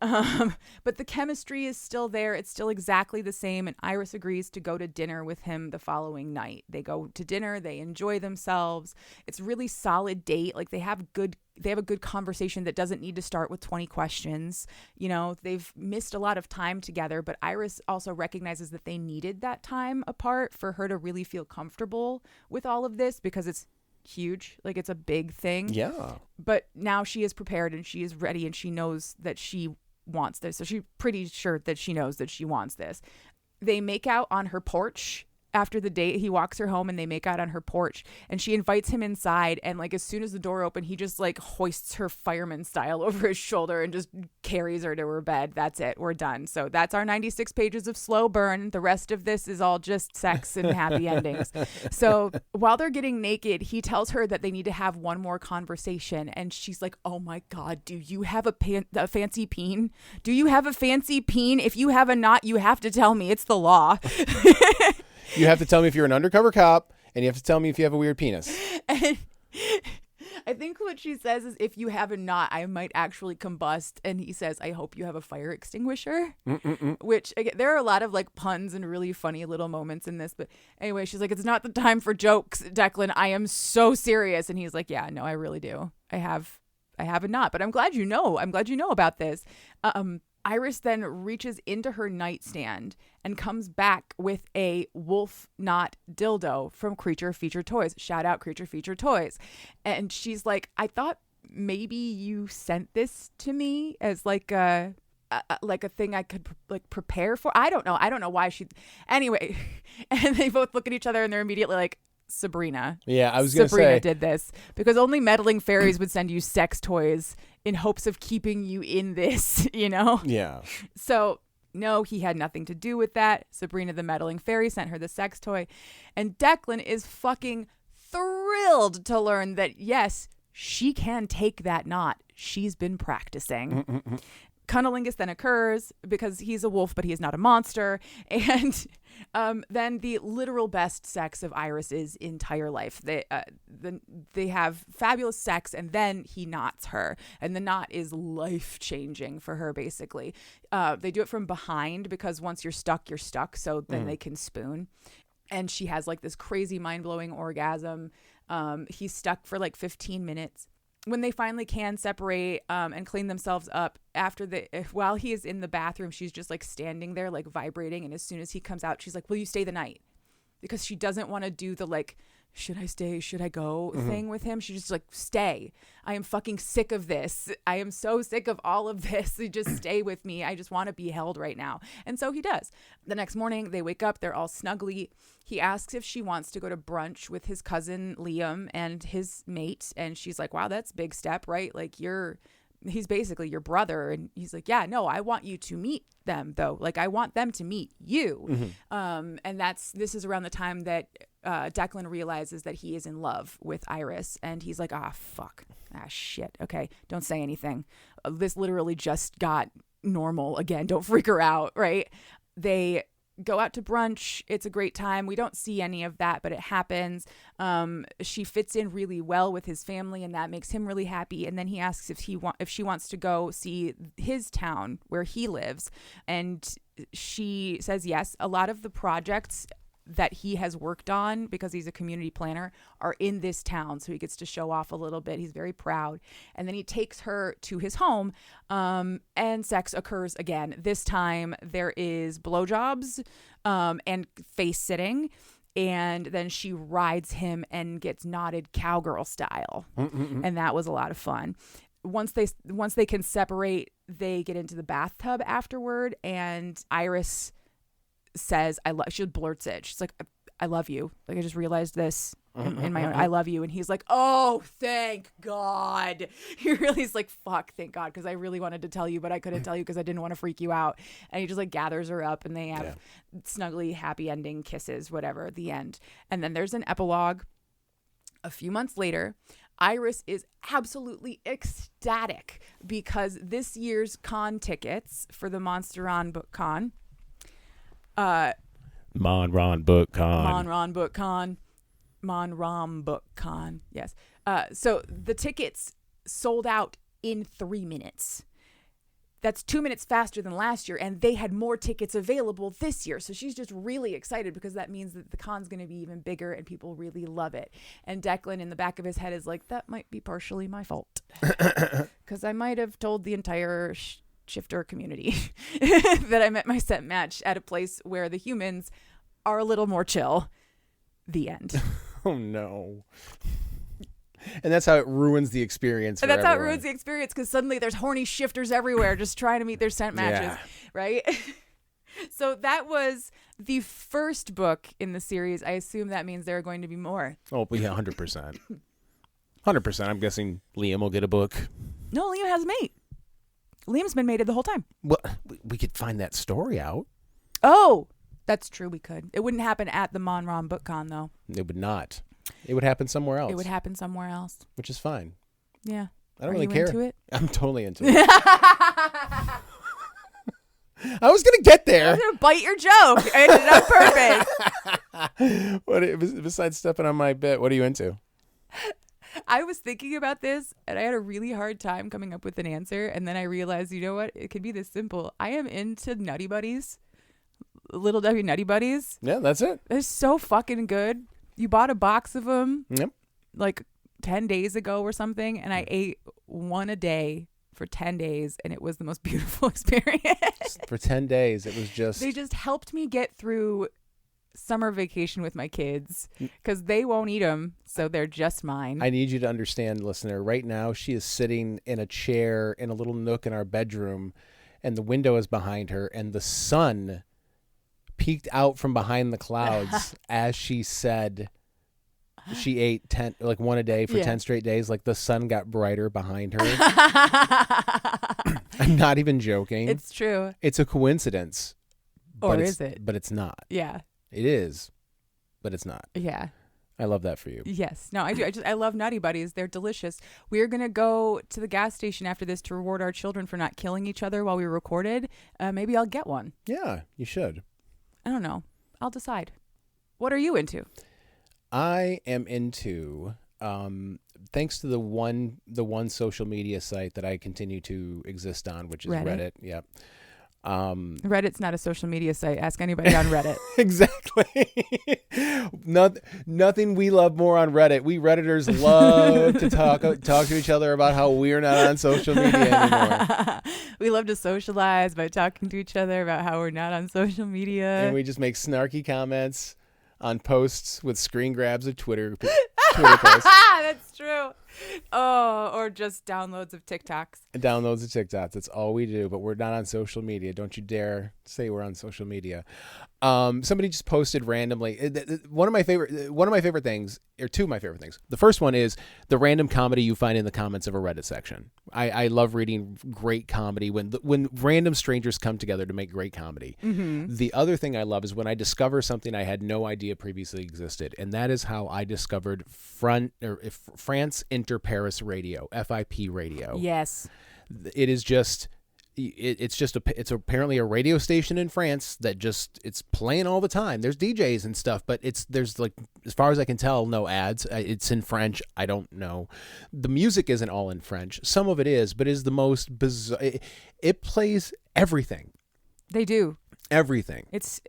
But the chemistry is still there. It's still exactly the same. And Iris agrees to go to dinner with him the following night. They go to dinner. They enjoy themselves. It's really solid date. Like they have a good conversation that doesn't need to start with 20 questions. You know, they've missed a lot of time together, but Iris also recognizes that they needed that time apart for her to really feel comfortable with all of this because it's huge. Like it's a big thing. Yeah. But now she is prepared and she is ready and she knows that she wants this. So she's pretty sure that she knows that she wants this. They make out on her porch. After the date, he walks her home and they make out on her porch and she invites him inside. And like, as soon as the door opened, he just like hoists her fireman style over his shoulder and just carries her to her bed. That's it. We're done. So that's our 96 pages of slow burn. The rest of this is all just sex and happy endings. So while they're getting naked, he tells her that they need to have one more conversation. And she's like, oh my God, do you have a fancy peen? Do you have a fancy peen? If you have a knot, you have to tell me. It's the law. You have to tell me if you're an undercover cop, and you have to tell me if you have a weird penis. And I think what she says is, if you have a knot, I might actually combust. And he says, I hope you have a fire extinguisher. Which, again, there are a lot of like puns and really funny little moments in this. But anyway, she's like, it's not the time for jokes, Declan. I am so serious. And he's like, yeah, no, I really do. I have a knot, but I'm glad you know. I'm glad you know about this. Iris then reaches into her nightstand and comes back with a wolf knot dildo from Creature Feature Toys. Shout out Creature Feature Toys. And she's like, I thought maybe you sent this to me as like a thing I could like prepare for. I don't know why she. Anyway, and they both look at each other and they're immediately like, Sabrina. Yeah, I was going to say. Sabrina did this because only meddling fairies would send you sex toys in hopes of keeping you in this, you know? Yeah. So, no, he had nothing to do with that. Sabrina the meddling fairy sent her the sex toy. And Declan is fucking thrilled to learn that, yes, she can take that knot. She's been practicing. Cunnilingus then occurs because he's a wolf, but he is not a monster. And then the literal best sex of Iris's entire life. They have fabulous sex, and then he knots her. And the knot is life-changing for her, basically. They do it from behind because once you're stuck, you're stuck. So then they can spoon. And she has like this crazy mind-blowing orgasm. He's stuck for like 15 minutes. When they finally can separate and clean themselves up, while he is in the bathroom, she's just like standing there like vibrating. And as soon as he comes out, she's like, will you stay the night? Because she doesn't want to do the like, should I stay? Should I go thing with him? She's just like, stay. I am fucking sick of this. I am so sick of all of this. You just stay with me. I just want to be held right now. And so he does. The next morning they wake up. They're all snuggly. He asks if she wants to go to brunch with his cousin Liam and his mate. And she's like, wow, that's a big step, right? Like he's basically your brother. And he's like, yeah, no, I want you to meet them though. Like I want them to meet you. And this is around the time that Declan realizes that he is in love with Iris, and he's like, fuck. Shit. Okay. Don't say anything. This literally just got normal again. Don't freak her out. Right. They go out to brunch. It's a great time. We don't see any of that, but it happens. She fits in really well with his family, and that makes him really happy. And then he asks if she wants to go see his town where he lives. And she says yes. A lot of the projects that he has worked on, because he's a community planner, are in this town. So he gets to show off a little bit. He's very proud. And then he takes her to his home, and sex occurs again. This time there is blowjobs and face sitting. And then she rides him and gets knotted cowgirl style. And that was a lot of fun. Once they can separate, they get into the bathtub afterward, and Iris says, she blurts it. She's like, I love you. Like, I just realized this. in my own. I love you. And he's like, oh, thank God. He really is like, fuck, thank God, because I really wanted to tell you, but I couldn't tell you because I didn't want to freak you out. And he just like gathers her up, and they have snuggly, happy ending kisses, whatever, at the end. And then there's an epilogue. A few months later, Iris is absolutely ecstatic because this year's con tickets for the Monsteron Book Con, Monron Book Con. Monrom Book Con, yes. So the tickets sold out in 3 minutes. That's 2 minutes faster than last year, and they had more tickets available this year. So she's just really excited because that means that the con's going to be even bigger and people really love it. And Declan, in the back of his head, is like, that might be partially my fault because I might have told the entire shifter community that I met my set match at a place where the humans are a little more chill. The end. Oh, no. And that's how it ruins the experience. And that's how it ruins the experience because suddenly there's horny shifters everywhere just trying to meet their scent matches, right? So that was the first book in the series. I assume that means there are going to be more. Oh, yeah, 100%. 100%. I'm guessing Liam will get a book. No, Liam has a mate. Liam's been mated the whole time. Well, we could find that story out. Oh, that's true. We could. It wouldn't happen at the Monrom Book Con, though. It would not. It would happen somewhere else. It would happen somewhere else. Which is fine. Yeah. I don't really care. Into it? I'm totally into it. I was going to get there. I was going to bite your joke. I did it on purpose. Besides stepping on my bit, what are you into? I was thinking about this, and I had a really hard time coming up with an answer. And then I realized, you know what? It could be this simple. I am into Nutty Buddies. Little W Nutty Buddies. Yeah, that's it. They're so fucking good. You bought a box of them like 10 days ago or something, and I ate one a day for 10 days, and it was the most beautiful experience. For 10 days, it was just... They just helped me get through summer vacation with my kids because they won't eat them, so they're just mine. I need you to understand, listener. Right now, she is sitting in a chair in a little nook in our bedroom, and the window is behind her, and the sun peeked out from behind the clouds as she said she ate 10, like one a day for 10 straight days. Like the sun got brighter behind her. I'm not even joking. It's true. It's a coincidence. Or is it? But it's not. Yeah. It is, but it's not. Yeah. I love that for you. Yes. No, I do. I love Nutty Buddies. They're delicious. We're going to go to the gas station after this to reward our children for not killing each other while we recorded. Maybe I'll get one. Yeah, you should. I don't know. I'll decide. What are you into? I am into, thanks to the one social media site that I continue to exist on, which is Reddit. Yep. Reddit's not a social media site. Ask anybody on Reddit. Exactly. Nothing we love more on Reddit. We Redditors love to talk to each other about how we're not on social media anymore. We love to socialize by talking to each other about how we're not on social media. And we just make snarky comments on posts with screen grabs of Twitter posts. That's true. Oh, or just downloads of TikToks. Downloads of TikToks. That's all we do. But we're not on social media. Don't you dare say we're on social media. Somebody just posted randomly. One of my favorite things, or two of my favorite things. The first one is the random comedy you find in the comments of a Reddit section. I love reading great comedy when random strangers come together to make great comedy. Mm-hmm. The other thing I love is when I discover something I had no idea previously existed, and that is how I discovered France Inter Paris Radio, FIP Radio. Yes, it is just. It's apparently a radio station in France that it's playing all the time. There's DJs and stuff, but there's like, as far as I can tell, no ads. It's in French. I don't know. The music isn't all in French. Some of it is, but it's the most bizarre. It plays everything. They do. Everything.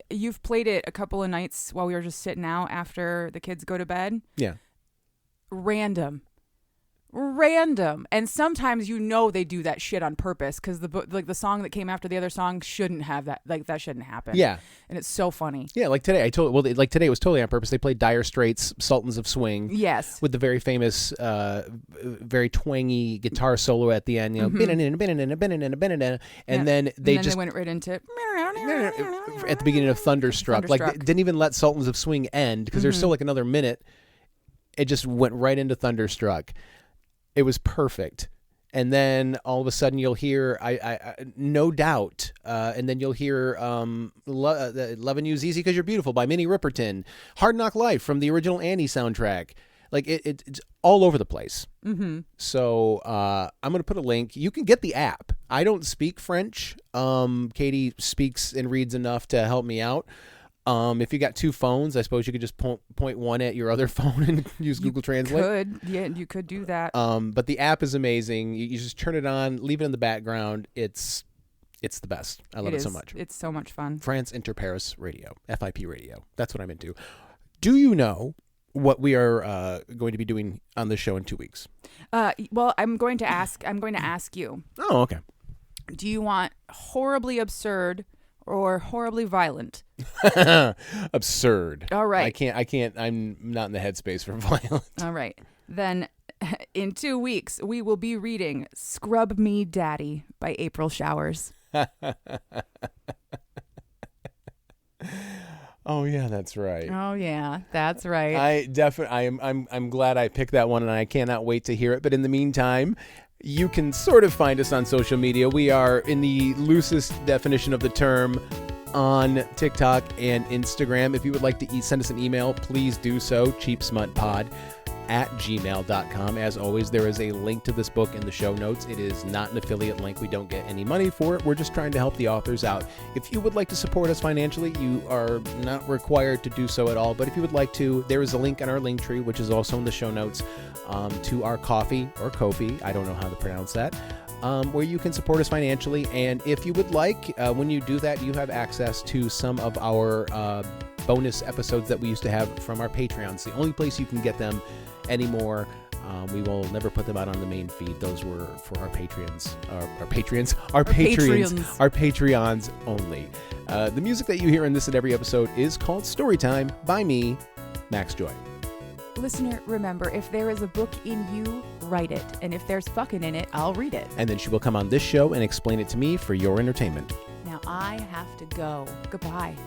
You've played it a couple of nights while we were just sitting out after the kids go to bed. Yeah. Random, and sometimes they do that shit on purpose because the song that came after the other song shouldn't have that, like that shouldn't happen. Yeah, and it's so funny. Yeah, like today today it was totally on purpose. They played Dire Straits' "Sultans of Swing." Yes, with the very famous, very twangy guitar solo at the end. You know, and then they went right into at the beginning of Thunderstruck. Like they didn't even let "Sultans of Swing" end because there's still like another minute. it just went right into Thunderstruck. It was perfect. And then all of a sudden you'll hear, I No Doubt, and then you'll hear Lovin' You's Easy 'Cause You're Beautiful by Minnie Riperton, Hard Knock Life from the original Annie soundtrack. Like it's all over the place. Mm-hmm. So I'm going to put a link. You can get the app. I don't speak French. Katie speaks and reads enough to help me out. If you got two phones, I suppose you could just point one at your other phone and use Google Translate. You could do that. But the app is amazing. You just turn it on, leave it in the background. It's the best. I love it so much. It's so much fun. France Inter Paris Radio, FIP Radio. That's what I'm into. Do you know what we are going to be doing on this show in 2 weeks? Well, I'm going to ask you. Oh, okay. Do you want horribly absurd or horribly violent? Absurd. All right. I can't. I'm not in the headspace for violent. All right. Then in 2 weeks, we will be reading Scrub Me Daddy by April Showers. Oh yeah, that's right. Oh yeah, that's right. I'm glad I picked that one, and I cannot wait to hear it. But in the meantime, you can sort of find us on social media. We are, in the loosest definition of the term, on TikTok and Instagram. If you would like to send us an email, please do so. cheapsmutpod@gmail.com. As always, there is a link to this book in the show notes. It is not an affiliate link. We don't get any money for it. We're just trying to help the authors out. If you would like to support us financially, you are not required to do so at all. But if you would like to, there is a link on our link tree, which is also in the show notes, to our Ko-fi, I don't know how to pronounce that, where you can support us financially. And if you would like, when you do that, you have access to some of our bonus episodes that we used to have from our Patreon. It's the only place you can get them anymore. We will never put them out on the main feed. Those were for our Patreons, our Patreons only. The music that you hear in this and every episode is called Storytime by me, Max Joy. Listener, remember, if there is a book in you, write it. And if there's fucking in it, I'll read it. And then she will come on this show and explain it to me for your entertainment. Now I have to go. Goodbye.